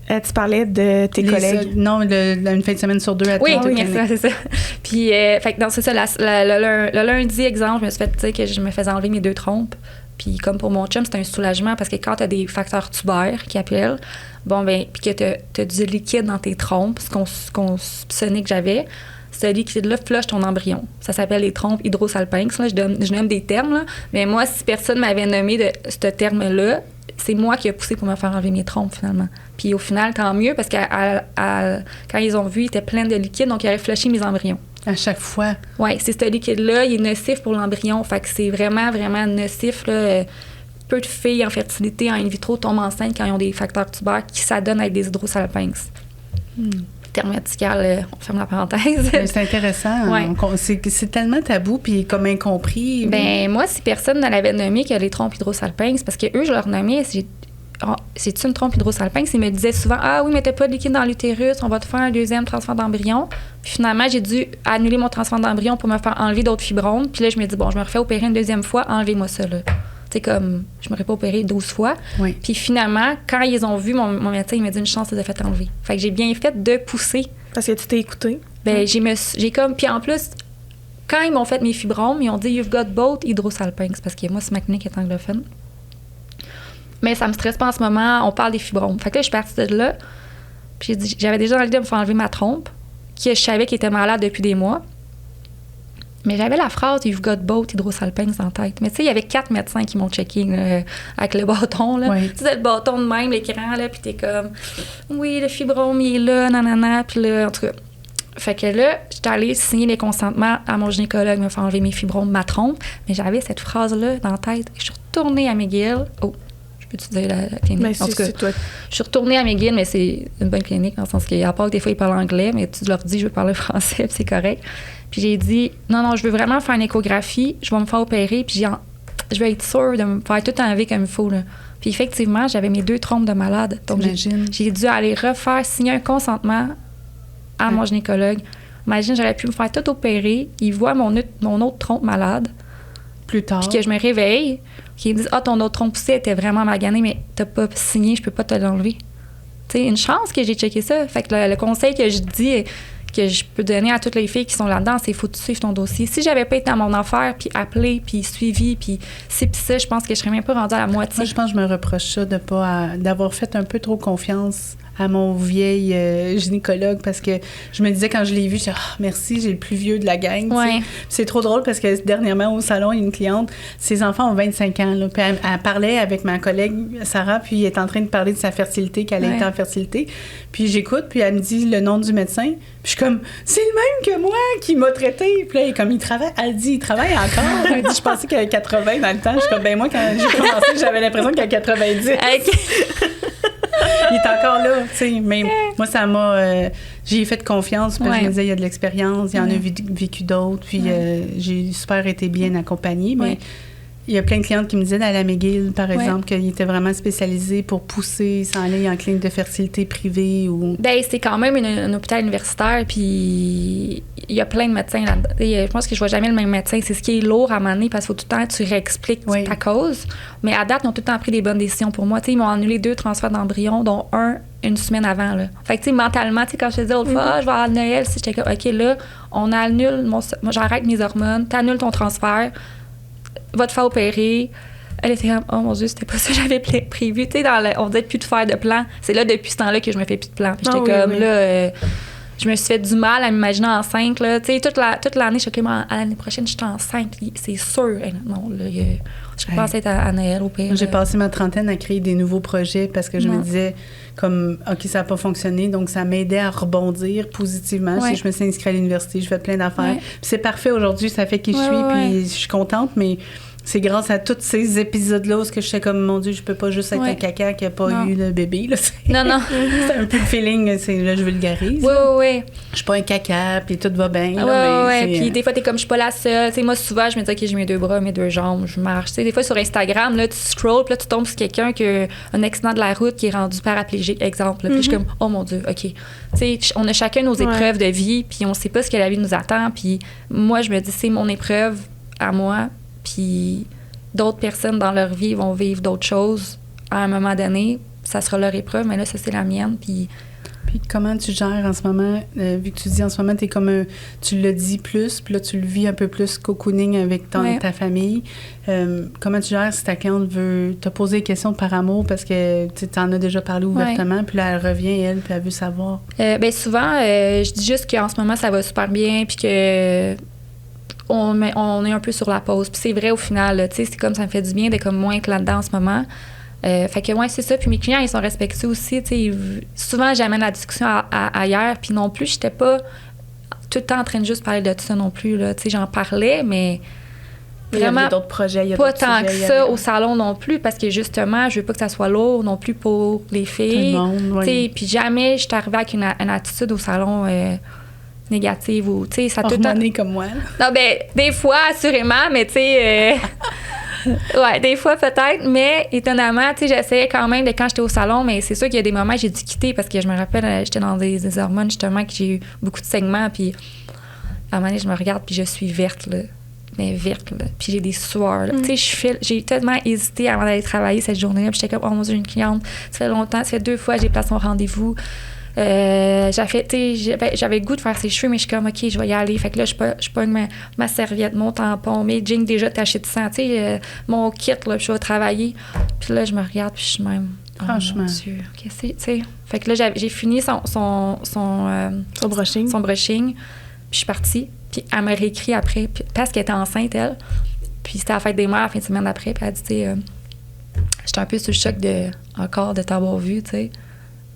Tu parlais de tes collègues. Non, une fin de semaine sur 2 à oui, c'est ça. Puis, fait que c'est ça, le lundi, exemple, je me suis fait dire que je me faisais enlever mes 2 trompes. Puis, comme pour mon chum, c'est un soulagement parce que quand tu as des facteurs tubaires qui appellent, bon, ben, puis que tu as du liquide dans tes trompes, ce qu'on soupçonnait que j'avais, ce liquide-là flush ton embryon. Ça s'appelle les trompes hydrosalpinx. Là, je nomme des termes, là. Mais moi, si personne m'avait nommé de ce terme-là, c'est moi qui ai poussé pour me faire enlever mes trompes, finalement. Puis au final, tant mieux, parce que quand ils ont vu, il était plein de liquide, donc ils auraient flushé mes embryons. À chaque fois? Oui, c'est ce liquide-là, il est nocif pour l'embryon. Fait que c'est vraiment, vraiment nocif, là. Peu de filles en fertilité, en in vitro, tombent enceintes quand ils ont des facteurs tubaires qui s'adonnent avec des hydrosalpinx. Terme médical, on ferme la parenthèse. Mais c'est intéressant. Ouais. C'est tellement tabou puis comme incompris. Ben moi, si personne ne l'avait nommé que les trompes hydrosalpinx, parce que eux, je leur nommais, c'est-tu une trompe hydrosalpinx? Il me disait souvent, ah oui, mais t'as pas de liquide dans l'utérus, on va te faire un deuxième transfert d'embryon. Puis finalement, j'ai dû annuler mon transfert d'embryon pour me faire enlever d'autres fibromes. Puis là, je me dis, bon, je me refais opérer une deuxième fois, enlevez-moi ça, là. Tu sais, comme, je m'aurais pas opéré 12 fois. Oui. Puis finalement, quand ils ont vu, mon médecin, il m'a dit, une chance de fait enlever. Fait que j'ai bien fait de pousser. Parce que tu t'es écouté. Ben, j'ai comme. Puis en plus, quand ils m'ont fait mes fibromes, ils ont dit, you've got both hydrosalpinx. Parce que moi, c'est ma clinique est anglophone. Mais ça me stresse pas en ce moment, on parle des fibromes. Fait que là, je suis partie de là. Puis j'avais déjà envie de me faire enlever ma trompe, que je savais qu'elle était malade depuis des mois. Mais j'avais la phrase « You've got both hydrosalpinx » en tête. Mais tu sais, il y avait 4 médecins qui m'ont checké là, avec le bâton. Là. Oui. Tu sais, le bâton de même, l'écran, là, puis t'es comme « Oui, le fibrome, il est là, nanana. » Puis là, en tout cas. Fait que là, j'étais allée signer les consentements à mon gynécologue, me faire enlever mes fibromes, ma trompe. Mais j'avais cette phrase-là dans la tête. Je suis retournée à McGill. Oh, je peux-tu dire la clinique? Mais en tout cas, toi. je suis retournée à McGill, mais c'est une bonne clinique, dans le sens qu'à part que des fois, ils parlent anglais, mais tu leur dis, je veux parler français, puis c'est correct. Puis j'ai dit, non, je veux vraiment faire une échographie, je vais me faire opérer, puis je vais être sûre de me faire tout enlever comme il faut, là. Puis effectivement, j'avais mes 2 trompes de malade. Donc, j'ai dû aller signer un consentement à mon gynécologue. Imagine, j'aurais pu me faire tout opérer, il voit mon autre trompe malade. Plus tard. Puis que je me réveille, qu'ils me disent, ton autre trompe poussée était vraiment maganée, mais t'as pas signé, je peux pas te l'enlever. Tu sais, une chance que j'ai checké ça. Fait que le conseil que je dis, que je peux donner à toutes les filles qui sont là-dedans, c'est faut que tu suives ton dossier. Si j'avais pas été dans mon affaire, puis appelé, puis suivi, puis ci, puis ça, je pense que je serais même pas rendue à la moitié. Moi, je pense que je me reproche ça d'avoir fait un peu trop confiance à mon vieil gynécologue parce que je me disais quand je l'ai vu, je disais merci, j'ai le plus vieux de la gang. Ouais. C'est trop drôle parce que dernièrement au salon, il y a une cliente, ses enfants ont 25 ans. Là, puis elle parlait avec ma collègue Sarah, puis elle est en train de parler de sa fertilité, qu'elle a été en fertilité. Puis j'écoute, puis elle me dit le nom du médecin. Puis je suis comme, c'est le même que moi qui m'a traité. Puis là, comme il travaille, elle dit, il travaille encore. Elle dit, je pensais qu'il y avait 80 dans le temps. Je suis comme, ben moi, quand j'ai commencé, j'avais l'impression qu'il y a 90. Il est encore là, tu sais. Mais moi, ça m'a... j'ai fait confiance, parce que je me disais, il y a de l'expérience, il y en a vécu d'autres, puis j'ai super été bien accompagnée, mais... Il y a plein de clientes qui me disaient d'aller à McGill, par exemple, qu'il était vraiment spécialisé pour pousser, sans aller en clinique de fertilité privée ou... Bien, c'est quand même un hôpital universitaire, puis il y a plein de médecins là-dedans. Je pense que je vois jamais le même médecin. C'est ce qui est lourd à mener parce qu'il faut tout le temps que tu réexpliques ta cause. Mais à date, ils ont tout le temps pris des bonnes décisions pour moi. T'sais, ils m'ont annulé 2 transferts d'embryon, dont un une semaine avant. Là. Fait que, tu sais, mentalement, quand je te disais l'autre fois, je vais à Noël, si j'étais comme, OK, là, on annule, moi, j'arrête mes hormones, t'annules ton transfert, va te faire opérer. Elle était comme, oh mon Dieu, c'était pas ça que j'avais prévu. Tu sais, on disait plus de faire de plan. C'est là, depuis ce temps-là, que je me fais plus de plan. Puis j'étais là, je me suis fait du mal à m'imaginer enceinte. Là. Tu sais, toute l'année, je suis comme, à l'année prochaine, je suis enceinte. C'est sûr. Non, là, je pensais être à Noël au pire. J'ai passé ma trentaine à créer des nouveaux projets parce que je me disais, comme, OK, ça n'a pas fonctionné. Donc, ça m'aidait à rebondir positivement. Si je me suis inscrite à l'université, je fais plein d'affaires. Puis c'est parfait aujourd'hui, ça fait qui je suis. Puis je suis contente, mais... C'est grâce à tous ces épisodes-là où je suis comme, mon Dieu, je peux pas juste être un caca qui a pas eu le bébé. Là. Non. C'est un peu le feeling, là, je vulgarise. Oui. Je suis pas un caca, puis tout va bien. Oui. Puis des fois, t'es comme, je suis pas la seule. T'sais, moi, souvent, je me dis, OK, j'ai mes 2 bras, mes 2 jambes, je marche. T'sais, des fois, sur Instagram, là, tu scrolls, puis là, tu tombes sur quelqu'un qui a un accident de la route qui est rendu paraplégique, exemple. Puis je suis comme, oh mon Dieu, OK. T'sais, on a chacun nos épreuves de vie, puis on sait pas ce que la vie nous attend. Puis moi, je me dis, c'est mon épreuve à moi. Puis d'autres personnes dans leur vie vont vivre d'autres choses à un moment donné. Ça sera leur épreuve, mais là, ça, c'est la mienne. Puis comment tu gères en ce moment, vu que tu dis en ce moment, t'es comme tu le dis plus, puis là, tu le vis un peu plus cocooning avec ta famille. Comment tu gères si ta cliente veut te poser des questions par amour parce que tu en as déjà parlé ouvertement, puis là, elle revient, elle, puis elle veut savoir? Bien, souvent, je dis juste qu'en ce moment, ça va super bien, puis que... On est un peu sur la pause. Puis c'est vrai au final, tu sais, c'est comme ça me fait du bien d'être comme moins être là-dedans en ce moment. Fait que c'est ça. Puis mes clients, ils sont respectueux aussi, tu sais. Souvent, j'amène la discussion ailleurs. Puis non plus, j'étais pas tout le temps en train de juste parler de ça non plus, là. Tu sais, j'en parlais, mais vraiment, il y a d'autres projets, pas tant que ça au salon non plus, parce que justement, je veux pas que ça soit lourd non plus pour les filles. Tout le monde, tu sais, puis jamais je suis arrivée avec une attitude au salon... négative ou tu sais ça tout hormonée comme moi. Non, ben des fois assurément, mais tu sais Ouais, des fois peut-être, mais étonnamment, tu sais, j'essayais quand même de quand j'étais au salon, mais c'est sûr qu'il y a des moments où j'ai dû quitter parce que je me rappelle, j'étais dans des hormones justement, que j'ai eu beaucoup de saignements, puis à un moment donné, je me regarde, puis je suis verte, là. Mais verte, là. Puis j'ai des sueurs, là. Tu sais, j'ai tellement hésité avant d'aller travailler cette journée-là, puis j'étais comme, oh mon Dieu, une cliente, ça fait longtemps, ça fait 2 fois que j'ai placé mon rendez-vous. J'avais le goût de faire ses cheveux, mais je suis comme, OK, je vais y aller. Fait que là, je pogne ma serviette, mon tampon, mes jeans déjà tachés de sang, tu sais, mon kit, là, puis je vais travailler. Puis là, je me regarde, puis je suis même, oh franchement. mon Dieu, OK, tu sais. Fait que là, j'ai fini son brushing. Son brushing, puis je suis partie. Puis elle m'a réécrit après, parce qu'elle était enceinte, elle. Puis c'était à la fête des mères la fin de semaine après, puis elle a dit, tu sais, j'étais un peu sous le choc encore de t'avoir vu, tu sais.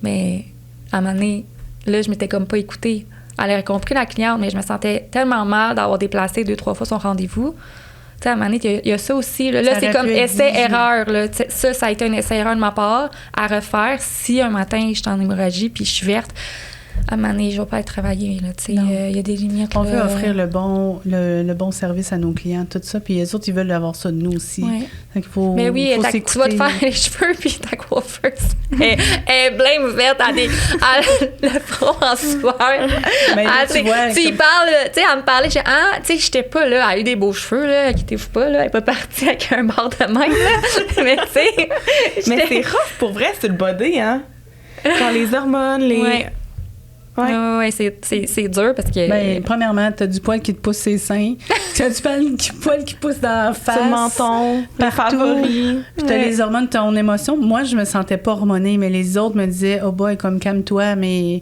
Mais à un moment donné, là, je m'étais comme pas écoutée. Elle a compris la cliente, mais je me sentais tellement mal d'avoir déplacé 2-3 fois son rendez-vous. Tu sais, à un moment donné, il y a ça aussi. Là, c'est comme essai-erreur. Ça a été un essai-erreur de ma part à refaire si un matin, je suis en hémorragie puis je suis verte. À un moment donné, je ne vais pas être travaillée. Il y a des limites. On veut offrir le bon service à nos clients, tout ça. Puis les autres, ils veulent avoir ça de nous aussi. Ouais. Donc, mais oui, tu vas te faire les cheveux, puis ta coiffeuse est blême verte à le front en sueur. Mais là, tu vois, tu y parles, tu sais, elle me parlait, tu sais, j'étais pas là, elle a eu des beaux cheveux, là, inquiétez-vous pas, là, elle est pas partie avec un bord de main, là. Mais tu sais. Mais c'est rough pour vrai, c'est le body, hein? Quand les hormones, les. Ouais. Oui, c'est dur parce que... Ben, premièrement, t'as du poil qui te pousse ses seins. T'as du poil qui pousse dans la face. Sur le menton, partout. Favori. Puis t'as les hormones, ton émotion. Moi, je me sentais pas hormonée, mais les autres me disaient « Oh boy, comme calme-toi, mais...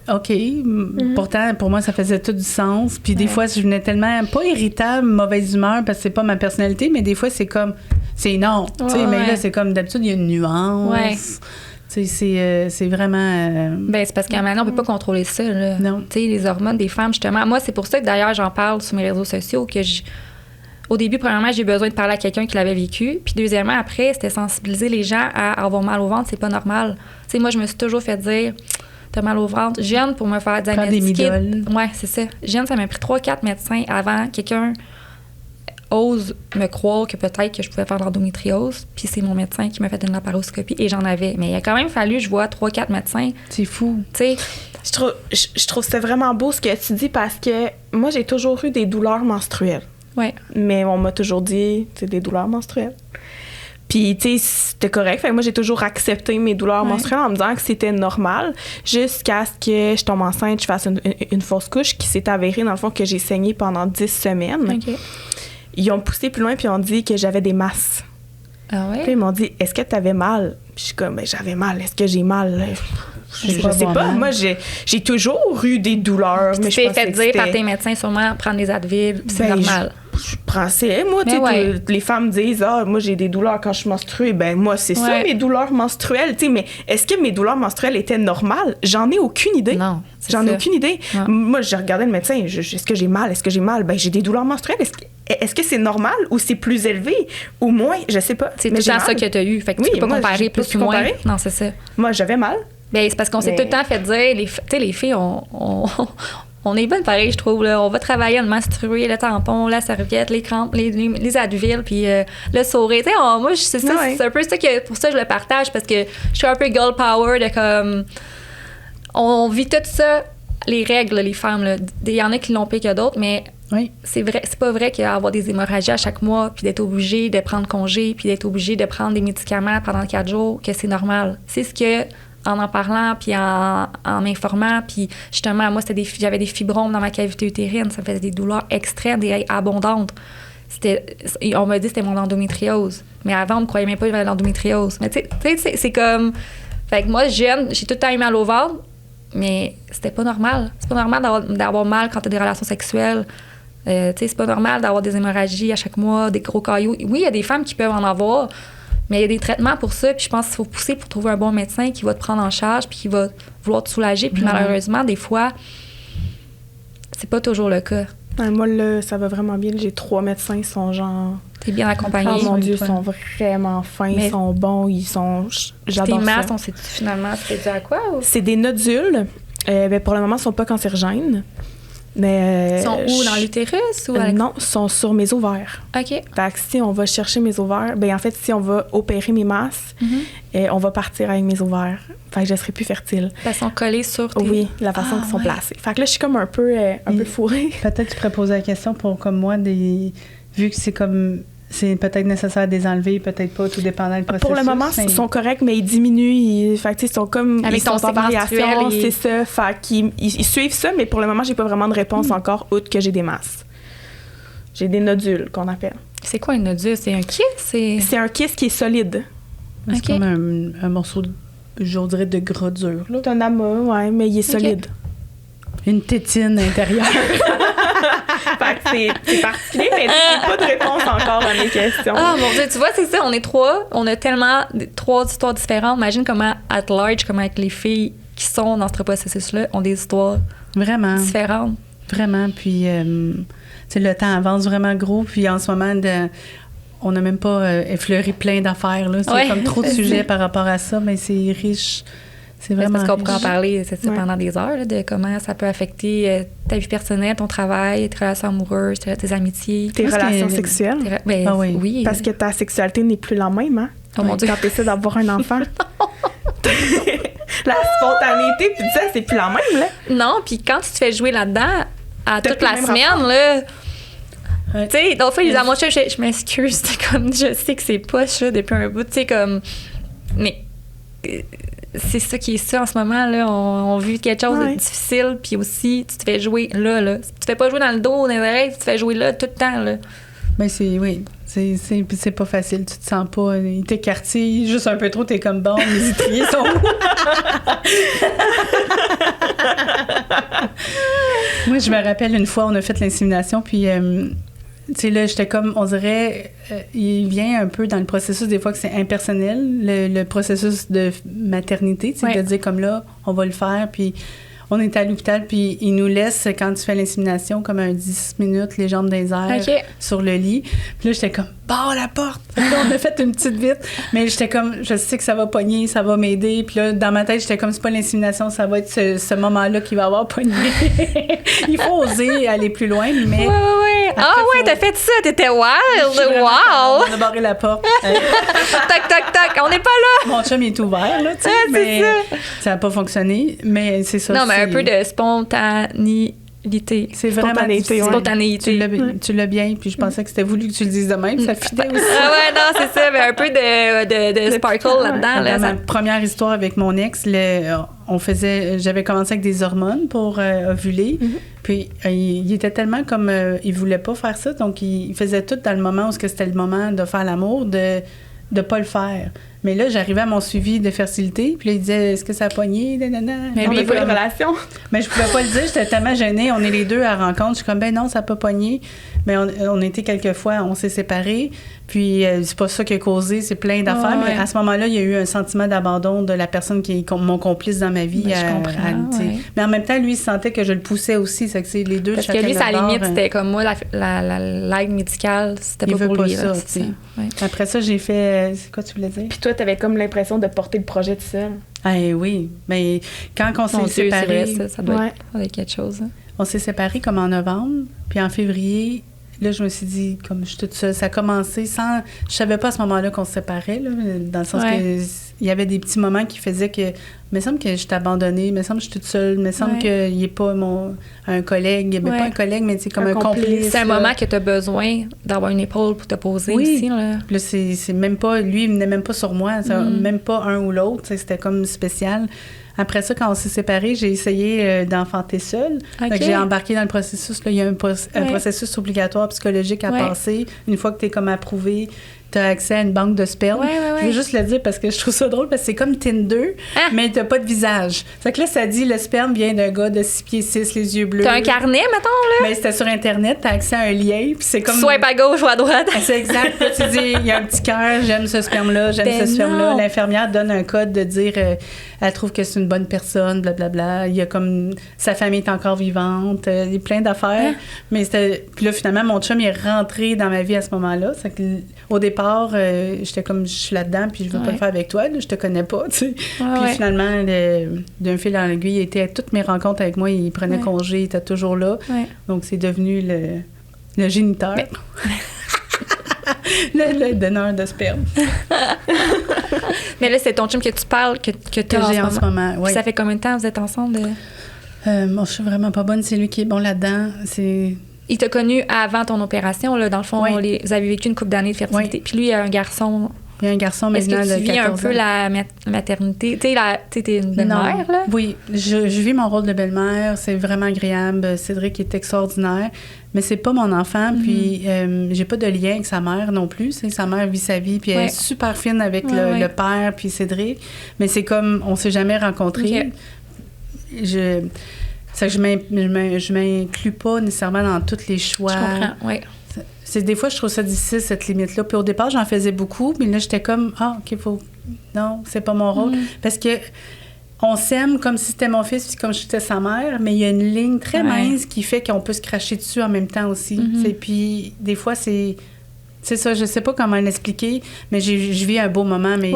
OK. Pourtant, pour moi, ça faisait tout du sens. Puis des fois, je venais tellement... Pas irritable, mauvaise humeur, parce que c'est pas ma personnalité, mais des fois, c'est comme... C'est non. Mais là, c'est comme d'habitude, il y a une nuance. Ouais. C'est vraiment... Ben, c'est parce qu'à un moment, on peut pas contrôler ça, là. Non. Tu sais, les hormones des femmes, justement. Moi, c'est pour ça que, d'ailleurs, j'en parle sur mes réseaux sociaux, que au début, premièrement, j'ai eu besoin de parler à quelqu'un qui l'avait vécu. Puis deuxièmement, après, c'était sensibiliser les gens à avoir mal au ventre. C'est pas normal. Tu sais, moi, je me suis toujours fait dire... T'as mal au ventre. Jeanne, pour me faire diagnostiquer... Prends des Midol. Ouais, c'est ça. Jeanne, ça m'a pris 3-4 médecins avant quelqu'un ose me croire que peut-être que je pouvais faire de l'endométriose. Puis c'est mon médecin qui m'a fait une laparoscopie et j'en avais. Mais il a quand même fallu, je vois 3-4 médecins. C'est fou. Tu sais. Je trouve c'est vraiment beau ce que tu dis parce que moi, j'ai toujours eu des douleurs menstruelles. Ouais. Mais on m'a toujours dit, c'est des douleurs menstruelles. Puis, tu sais, c'était correct. Fait que moi, j'ai toujours accepté mes douleurs menstruelles en me disant que c'était normal jusqu'à ce que je tombe enceinte, je fasse une fausse couche qui s'est avérée, dans le fond, que j'ai saigné pendant 10 semaines. OK. Ils ont poussé plus loin puis ils ont dit que j'avais des masses. Ah ouais? Puis ils m'ont dit, est-ce que tu avais mal? Puis je suis comme, ben, j'avais mal. Est-ce que j'ai mal? Je sais pas. Moi, j'ai toujours eu des douleurs. Mais je t'ai fait dire par tes médecins sûrement prendre des Advil, c'est normal. Je pensais, moi, tu sais, les femmes disent, moi, j'ai des douleurs quand je suis menstruée. Ben, moi, c'est ça, mes douleurs menstruelles, tu sais. Mais est-ce que mes douleurs menstruelles étaient normales? J'en ai aucune idée. Non. J'en ai aucune idée. Non. Moi, j'ai regardé le médecin. Est-ce que j'ai mal? Est-ce que j'ai mal? Ben, j'ai des douleurs menstruelles. Est-ce que c'est normal ou c'est plus élevé ou moins? Je sais pas. C'est tout le temps ça que tu as eu. Fait que tu peux pas comparer plus ou moins. Non, c'est ça. Moi, j'avais mal. Ben, c'est parce qu'on s'est tout le temps fait dire, tu sais, les filles, on est bonnes pareil, je trouve. Là. On va travailler à le menstruer, le tampon, la serviette, les crampes, les Advil, puis le sourire. Tu sais, moi, c'est un peu ça que pour ça que je le partage, parce que je suis un peu girl power de comme... On vit tout ça, les règles, les femmes. Il y en a qui l'ont pire que d'autres, mais c'est vrai, c'est pas vrai qu'avoir des hémorragies à chaque mois, puis d'être obligé de prendre congé, puis d'être obligé de prendre des médicaments pendant 4 jours, que c'est normal. C'est ce que... en parlant, puis en m'informant, puis justement, moi, j'avais des fibromes dans ma cavité utérine, ça faisait des douleurs extrêmes, et abondantes. On m'a dit que c'était mon endométriose. Mais avant, on me croyait même pas que j'avais l'endométriose. Mais tu sais, c'est comme... Fait que moi, jeune, j'ai tout le temps eu mal au ventre, mais c'était pas normal. C'est pas normal d'avoir mal quand t'as des relations sexuelles. Tu sais, c'est pas normal d'avoir des hémorragies à chaque mois, des gros cailloux. Oui, il y a des femmes qui peuvent en avoir, mais il y a des traitements pour ça, puis je pense qu'il faut pousser pour trouver un bon médecin qui va te prendre en charge, puis qui va vouloir te soulager. Puis malheureusement, des fois, c'est pas toujours le cas. Moi, là, ça va vraiment bien. J'ai 3 médecins, ils sont genre... T'es bien accompagné. Oh mon Dieu, ils sont vraiment fins, ils sont bons, ils sont... J'adore ça. Tes masses, on sait finalement, c'est dû à quoi? Ou? C'est des nodules. Pour le moment, ils sont pas cancérigènes. Mais, Ils sont où, dans l'utérus ou non, ils sont sur mes ovaires. OK. Fait que si on va chercher mes ovaires, ben en fait, si on va opérer mes masses, on va partir avec mes ovaires. Fait que je serai plus fertile. Elles sont collées sur tes... Oui, la façon qu'ils sont placés. Fait que là, je suis comme un peu fourrée. Peut-être que tu pourrais poser la question pour, comme moi, vu que c'est peut-être nécessaire de les enlever, peut-être pas, tout dépendant du processus. Pour le moment, ils sont corrects, mais ils diminuent. Fait que, ils sont comme... Avec ils sont ton en variation, menstruel, c'est ça. Fait qu'ils suivent ça, mais pour le moment, j'ai pas vraiment de réponse encore, outre que j'ai des masses. J'ai des nodules, qu'on appelle. C'est quoi un nodule? C'est un kiss? C'est un kiss qui est solide. C'est OK. comme un morceau, je dirais, de gras dur. Là. C'est un amas, ouais, mais il est solide. Une tétine intérieure. Fait que c'est particulier, mais j'ai pas de réponse encore à mes questions. Ah, mon Dieu, tu vois, c'est ça, on est trois. On a tellement 3 histoires différentes. Imagine comment, at large, comment les filles qui sont dans ce processus-là ont des histoires Vraiment. différentes. Vraiment. Puis, le temps avance vraiment gros. Puis, en ce moment, on n'a même pas effleuré plein d'affaires. Là. C'est comme trop de sujets par rapport à ça, mais c'est riche. C'est vraiment Parce qu'on pourrait en riche. parler pendant des heures, là, de comment ça peut affecter ta vie personnelle, ton travail, tes relations amoureuses, tes amitiés. Tes relations sexuelles. Oui. Parce que ta sexualité n'est plus la même, hein? Oh mon Dieu. Quand tu essaies d'avoir un enfant. La spontanéité, puis ça, c'est plus la même, là. Non, puis quand tu te fais jouer là-dedans, T'as toute plus la le même semaine, rapport. là... Ouais. Tu sais, d'autres fois, ils disent à mon chef, je m'excuse, c'est comme, je sais que c'est pas ça depuis un bout, tu sais, comme... Mais c'est ça qui est ça en ce moment, là. On vit quelque chose de difficile, puis aussi, tu te fais jouer là. Tu te fais pas jouer dans le dos, dans les oreilles, tu te fais jouer là tout le temps, là. Ben c'est pas facile. Tu te sens pas... Il t'écartille juste un peu trop, t'es comme bon, les étriers sont où? Moi, je me rappelle une fois, on a fait l'insémination, puis... tu sais, là, j'étais comme, on dirait, il vient un peu dans le processus, des fois, que c'est impersonnel, le processus de maternité, tu sais, de dire comme là, on va le faire, puis on est à l'hôpital, puis ils nous laissent, quand tu fais l'insémination, comme un 10 minutes, les jambes dans les airs, sur le lit. Puis là, j'étais comme, barre la porte! Puis là, on a fait une petite vite, mais j'étais comme, je sais que ça va pogner, ça va m'aider. Puis là, dans ma tête, j'étais comme, c'est pas l'insémination, ça va être ce moment-là qui va avoir pogné. Il faut oser aller plus loin, mais... Ouais. Ah ouais, t'as fait ça, t'étais wild! Wow! On a barré la porte. Toc, toc, toc, on n'est pas là! Mon chum, il est ouvert, là, tu sais, mais ça n'a pas fonctionné, mais c'est ça. Non, mais un peu de spontanéité. C'est vraiment spontanéité. Tu l'as bien, puis je pensais que c'était voulu que tu le dises de même, ça fitait aussi. Ah ouais, non, c'est ça, mais un peu de sparkle là-dedans. Là, ma première histoire avec mon ex, j'avais commencé avec des hormones pour ovuler, puis il était tellement comme, il voulait pas faire ça, donc il faisait tout dans le moment où c'était le moment de faire l'amour, de pas le faire. Mais là, j'arrivais à mon suivi de fertilité, puis là, il disait, est-ce que ça a pogné? Mais lui, il pas de relation. Mais je pouvais pas le dire, j'étais tellement gênée. On est les deux à rencontre. Je suis comme, ben non, ça n'a pas pogné. Mais on était quelques fois, on s'est séparés. Puis c'est pas ça qui a causé, c'est plein d'affaires. Mais à ce moment-là, il y a eu un sentiment d'abandon de la personne qui est mon complice dans ma vie. Je comprends. Mais en même temps, lui, il sentait que je le poussais aussi. C'est que c'est les deux. Parce que lui, sa limite, c'était comme moi, l'aide médicale, c'était pas pour lui. Ça, Après ça, j'ai fait... c'est quoi tu voulais dire? Puis toi, t'avais comme l'impression de porter le projet tout seul. Oui, mais quand on s'est séparés... Ça doit être quelque chose. Hein. On s'est séparés comme en novembre, puis en février... Là, je me suis dit, comme je suis toute seule, ça a commencé sans... Je savais pas à ce moment-là qu'on se séparait, là, dans le sens que il y avait des petits moments qui faisaient que... Il me semble que je t'ai abandonnée, il me semble que je suis toute seule, il me semble qu'il n'y ait pas un collègue, pas un collègue, mais c'est comme un complice. C'est un moment que tu as besoin d'avoir une épaule pour te poser aussi. Là, c'est même pas... Lui, il venait même pas sur moi, même pas un ou l'autre, c'était comme spécial. Après ça, quand on s'est séparés, j'ai essayé d'enfanter seule. Okay. J'ai embarqué dans le processus. Là, il y a un processus obligatoire psychologique à passer. Une fois que tu es comme approuvé, tu as accès à une banque de sperme. Je veux juste le dire parce que je trouve ça drôle, parce que c'est comme Tinder, mais tu n'as pas de visage. Fait que là, ça dit le sperme vient d'un gars de 6 pieds 6, les yeux bleus. Tu as un carnet, mettons, là? Mais c'était sur Internet, tu as accès à un lien. Puis c'est comme... Swipe à gauche ou à droite. C'est exact. Là, tu dis, il y a un petit cœur, j'aime ce sperme-là, ce sperme-là. L'infirmière donne un code de dire, elle trouve que c'est une bonne personne, blablabla. Il y a comme, sa famille est encore vivante, il y a plein d'affaires. Mais c'était... Puis là, finalement, mon chum, il est rentré dans ma vie à ce moment-là. C'est que, au départ, j'étais comme, je suis là-dedans, puis je veux pas le faire avec toi, là, je te connais pas, tu sais. Puis finalement, vraiment d'un fil à l'aiguille. Il était à toutes mes rencontres avec moi, il prenait congé, il était toujours là. Ouais. Donc, c'est devenu le géniteur. Mais... le donneur de sperme. Mais là, c'est ton chum que tu parles, que tu as en ce moment. Oui. Ça fait combien de temps vous êtes ensemble? Bon, je suis vraiment pas bonne. C'est lui qui est bon là-dedans. Il t'a connu avant ton opération, là, dans le fond, vous avez vécu une couple d'années de fertilité. Puis lui, il a un garçon. Il y a un garçon maintenant de 14 ans. Est-ce que tu vis un peu la maternité? Tu sais, t'es une belle-mère, là? Oui, je vis mon rôle de belle-mère. C'est vraiment agréable. Cédric est extraordinaire. Mais c'est pas mon enfant, puis j'ai pas de lien avec sa mère non plus. Sa mère vit sa vie, puis elle est super fine avec le père, puis Cédric. Mais c'est comme, on s'est jamais rencontrés. Okay. Je m'inclus pas nécessairement dans tous les choix. Je comprends, oui. Des fois, je trouve ça difficile, cette limite-là. Puis au départ, j'en faisais beaucoup, mais là, j'étais comme, OK, non, c'est pas mon rôle. Parce que on s'aime comme si c'était mon fils, puis comme j'étais sa mère, mais il y a une ligne très mince qui fait qu'on peut se cracher dessus en même temps aussi. Puis des fois, c'est ça, je sais pas comment l'expliquer, mais je vis un beau moment, mais...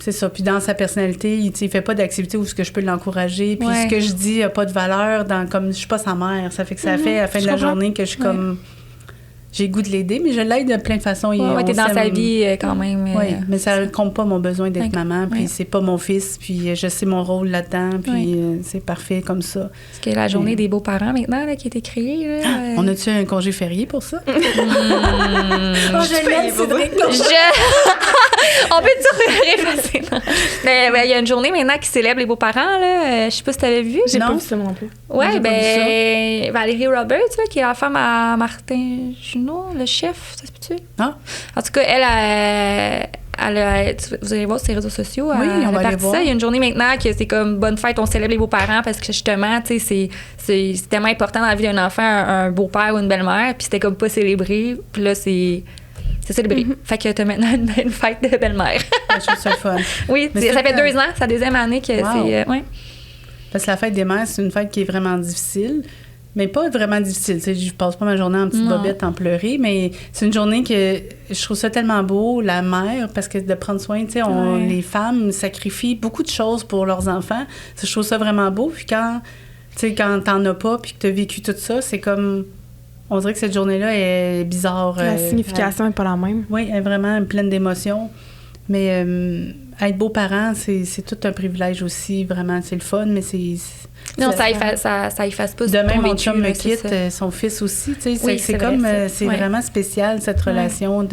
c'est ça. Puis dans sa personnalité, il fait pas d'activité où ce que je peux l'encourager. Puis ce que je dis n'a pas de valeur comme je suis pas sa mère. Ça fait que ça fait à la fin de la journée que je suis comme... J'ai le goût de l'aider, mais je l'aide de plein de façons. T'es dans sa vie quand même. Oui, mais ça ne compte pas mon besoin d'être maman. Puis c'est pas mon fils. Puis je sais mon rôle là-dedans. Puis c'est parfait comme ça. Est-ce que la journée des beaux-parents maintenant là, qui a été créée? Là, On a-tu un congé férié pour ça? Je l'aime, Cédric. On peut-tu effacer? Mais il y a une journée maintenant qui célèbre les beaux-parents. Je sais pas si tu avais vu. J'ai pas vu ça non plus. Oui, Valérie Roberts, qui est la femme à Martin Junot, le chef, ça se peut-tu? Ah. En tout cas, elle vous allez voir sur ses réseaux sociaux. Oui, on va aller voir. Il y a une journée maintenant que c'est comme bonne fête, on célèbre les beaux-parents parce que justement, tu sais, c'est tellement important dans la vie d'un enfant, un beau-père ou une belle-mère, puis c'était comme pas célébré. Puis là, c'est célébré. Fait que t'as maintenant une fête de belle-mère. Je trouve ça fun. Oui, ça fait 2 ans, c'est la 2e année que c'est... Parce que la fête des mères, c'est une fête qui est vraiment difficile. Mais pas vraiment difficile. Tu sais, je passe pas ma journée en petite bobette en pleurer, mais c'est une journée que je trouve ça tellement beau, la mère, parce que de prendre soin, tu sais, les femmes sacrifient beaucoup de choses pour leurs enfants. Je trouve ça vraiment beau. Puis quand t'en as pas, puis que t'as vécu tout ça, c'est comme... On dirait que cette journée-là est bizarre. La signification n'est pas la même. Oui, elle est vraiment pleine d'émotions. Mais être beau-parent, c'est tout un privilège aussi, vraiment. C'est le fun, mais c'est... Non, ça efface pas. Demain, mon chum me quitte, son fils aussi. Tu sais, c'est comme... c'est vraiment spécial, cette relation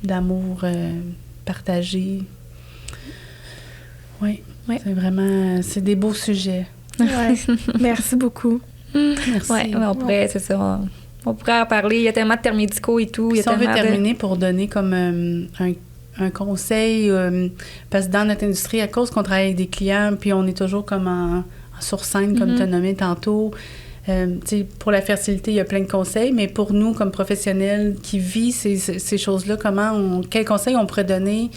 d'amour partagé. Oui, c'est vraiment... C'est des beaux sujets. Merci beaucoup. Merci. Oui, on pourrait, c'est ça. On pourrait en parler. Il y a tellement de termes médicaux et tout. Si on veut terminer pour donner comme un conseil, parce que dans notre industrie, à cause qu'on travaille avec des clients, puis on est toujours comme en sur scène, comme tu as nommé tantôt, pour la fertilité, il y a plein de conseils, mais pour nous, comme professionnels qui vivent ces choses-là, quels conseils on pourrait donner?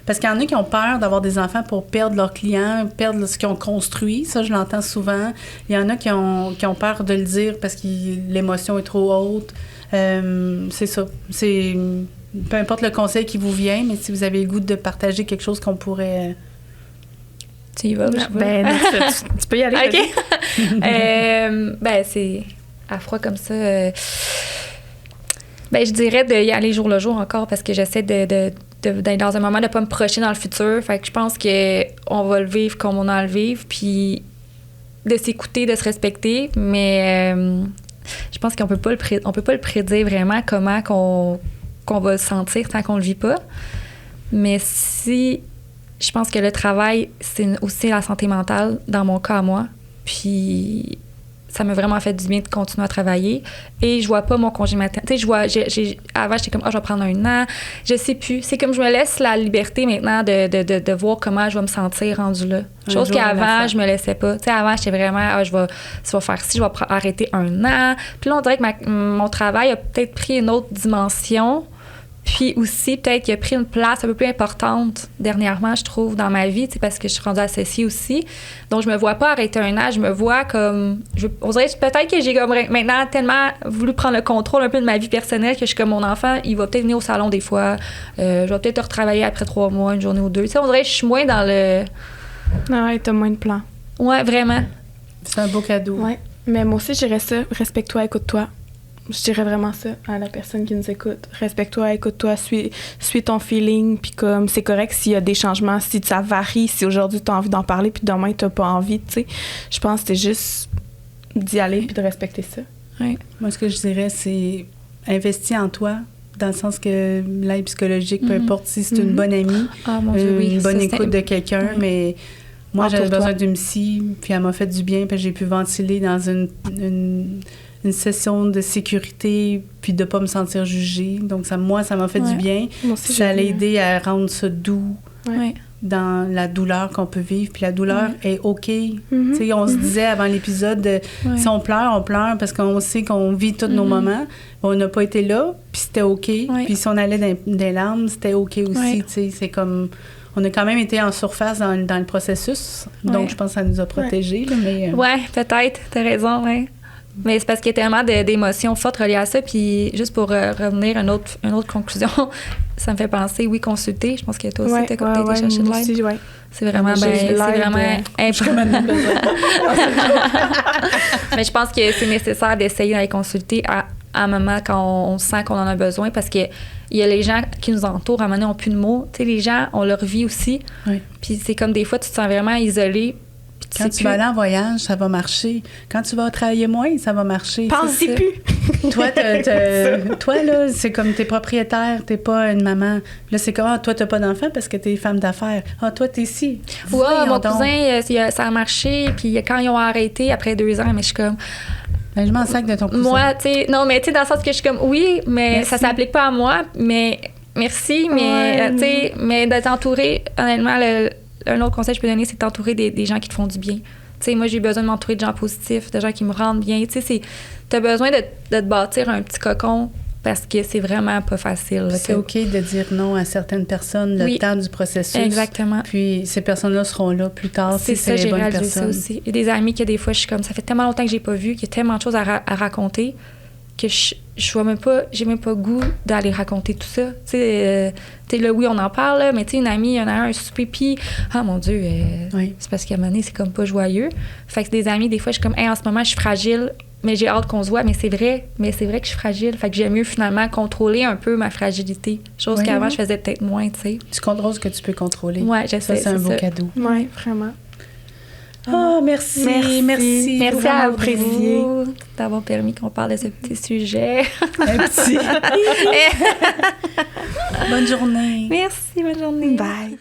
Parce qu'il y en a qui ont peur d'avoir des enfants pour perdre leurs clients, perdre ce qu'ils ont construit. Ça, je l'entends souvent. Il y en a qui ont peur de le dire parce que l'émotion est trop haute. C'est ça. C'est... Peu importe le conseil qui vous vient, mais si vous avez le goût de partager quelque chose qu'on pourrait... Tu y vas? Tu peux y aller. OK. C'est à froid comme ça. Je dirais d'y aller jour le jour encore parce que j'essaie d'être dans un moment de ne pas me projeter dans le futur. Fait que je pense qu'on va le vivre comme on a à le vivre, puis de s'écouter, de se respecter, mais je pense qu'on peut pas le prédire vraiment comment qu'on va le sentir tant qu'on le vit pas. Mais je pense que le travail, c'est aussi la santé mentale, dans mon cas à moi. Puis ça m'a vraiment fait du bien de continuer à travailler. Et je vois pas mon congé maternité. Tu sais, avant, j'étais comme, je vais prendre 1 an. Je sais plus. C'est comme je me laisse la liberté maintenant de voir comment je vais me sentir rendue là. Chose qu'avant, je me laissais pas. Tu sais, avant, j'étais vraiment, je vais faire ci, je vais arrêter 1 an. Puis là, on dirait que mon travail a peut-être pris une autre dimension. Puis aussi, peut-être qu'il a pris une place un peu plus importante dernièrement, je trouve, dans ma vie, parce que je suis rendue associée aussi. Donc, je me vois pas arrêter un an, je me vois comme... on dirait peut-être que j'ai comme maintenant tellement voulu prendre le contrôle un peu de ma vie personnelle que je suis comme mon enfant, il va peut-être venir au salon des fois, je vais peut-être retravailler après 3 mois, une journée ou 2. Tu sais, on dirait que je suis moins dans le... Ah ouais, t'as moins de plans. Ouais, vraiment. C'est un beau cadeau. Ouais. Mais moi aussi, je dirais ça. Respecte-toi, écoute-toi. Je dirais vraiment ça à la personne qui nous écoute. Respecte-toi, écoute-toi, suis ton feeling. Puis comme, c'est correct s'il y a des changements, si ça varie, si aujourd'hui t'as envie d'en parler, puis demain t'as pas envie, tu sais. Je pense que c'est juste d'y aller puis de respecter ça. Ouais. Moi, ce que je dirais, c'est investir en toi, dans le sens que l'aide psychologique, peu importe si c'est une bonne amie, mon Dieu, oui. une bonne Ça, écoute de quelqu'un, mais moi, j'avais besoin d'une psy, puis elle m'a fait du bien, puis j'ai pu ventiler dans une session de sécurité, puis de pas me sentir jugée. Donc, ça m'a fait du bien. Moi aussi, ça l'a aidé à rendre ça doux dans la douleur qu'on peut vivre. Puis la douleur est OK. Tu sais, on se disait avant l'épisode, si on pleure parce qu'on sait qu'on vit tous nos moments. On n'a pas été là, puis c'était OK. Puis si on allait dans des larmes, c'était OK aussi. Tu sais, c'est comme... On a quand même été en surface dans le processus. Donc, je pense que ça nous a protégés. Là, mais, ouais, peut-être. T'as raison, ouais. Mais c'est parce qu'il y a tellement d'émotions fortes reliées à ça. Puis juste pour revenir à une autre conclusion, ça me fait penser, consulter. Je pense que toi aussi, t'as été chercher de l'aide. C'est vraiment, mais je pense que c'est nécessaire d'essayer d'aller consulter à un moment quand on sent qu'on en a besoin, parce que il y a les gens qui nous entourent, à un moment donné, n'ont plus de mots. Tu sais, les gens ont leur vie aussi. Puis c'est comme des fois, tu te sens vraiment isolé. Quand tu vas aller en voyage, ça va marcher. Quand tu vas travailler moins, ça va marcher. Pense-y plus! Toi, toi, là, c'est comme t'es propriétaire, t'es pas une maman. Là, c'est comme, toi, t'as pas d'enfant parce que t'es femme d'affaires. Toi, t'es ici. Ouais, mon cousin, ça a marché. Puis quand ils ont arrêté, après 2 ans, mais je suis comme... Ben, je m'en sac de ton cousin. Moi, tu sais, non, mais tu sais, dans le sens que je suis comme, oui, mais merci. Ça s'applique pas à moi, mais merci, mais tu sais, mais d'être entourée, honnêtement, un autre conseil que je peux donner, c'est de t'entourer des gens qui te font du bien. Tu sais, moi, j'ai besoin de m'entourer de gens positifs, de gens qui me rendent bien. Tu sais, t'as besoin de te bâtir un petit cocon parce que c'est vraiment pas facile. C'est OK de dire non à certaines personnes le temps du processus. Exactement. Puis ces personnes-là seront là plus tard si c'est les bonnes personnes. Ça aussi. Il y a des amis que des fois, je suis comme, ça fait tellement longtemps que j'ai pas vu, qu'il y a tellement de choses à raconter que j'ai même pas goût d'aller raconter tout ça. Tu sais, là, oui, on en parle, là, mais tu sais, une amie, il y en a un souper, puis, ah mon Dieu, c'est parce qu'à un moment donné, c'est comme pas joyeux. Fait que des amis, des fois, je suis comme, en ce moment, je suis fragile, mais j'ai hâte qu'on se voit, mais c'est vrai que je suis fragile. Fait que j'aime mieux, finalement, contrôler un peu ma fragilité. Chose qu'avant, je faisais peut-être moins, tu sais. Tu contrôles ce que tu peux contrôler. Ouais, j'essaie. Ça, c'est un beau cadeau. Ouais, vraiment. Merci à vous d'avoir permis qu'on parle de ce petit sujet. Un petit. Bonne journée. Merci, bonne journée. Bye.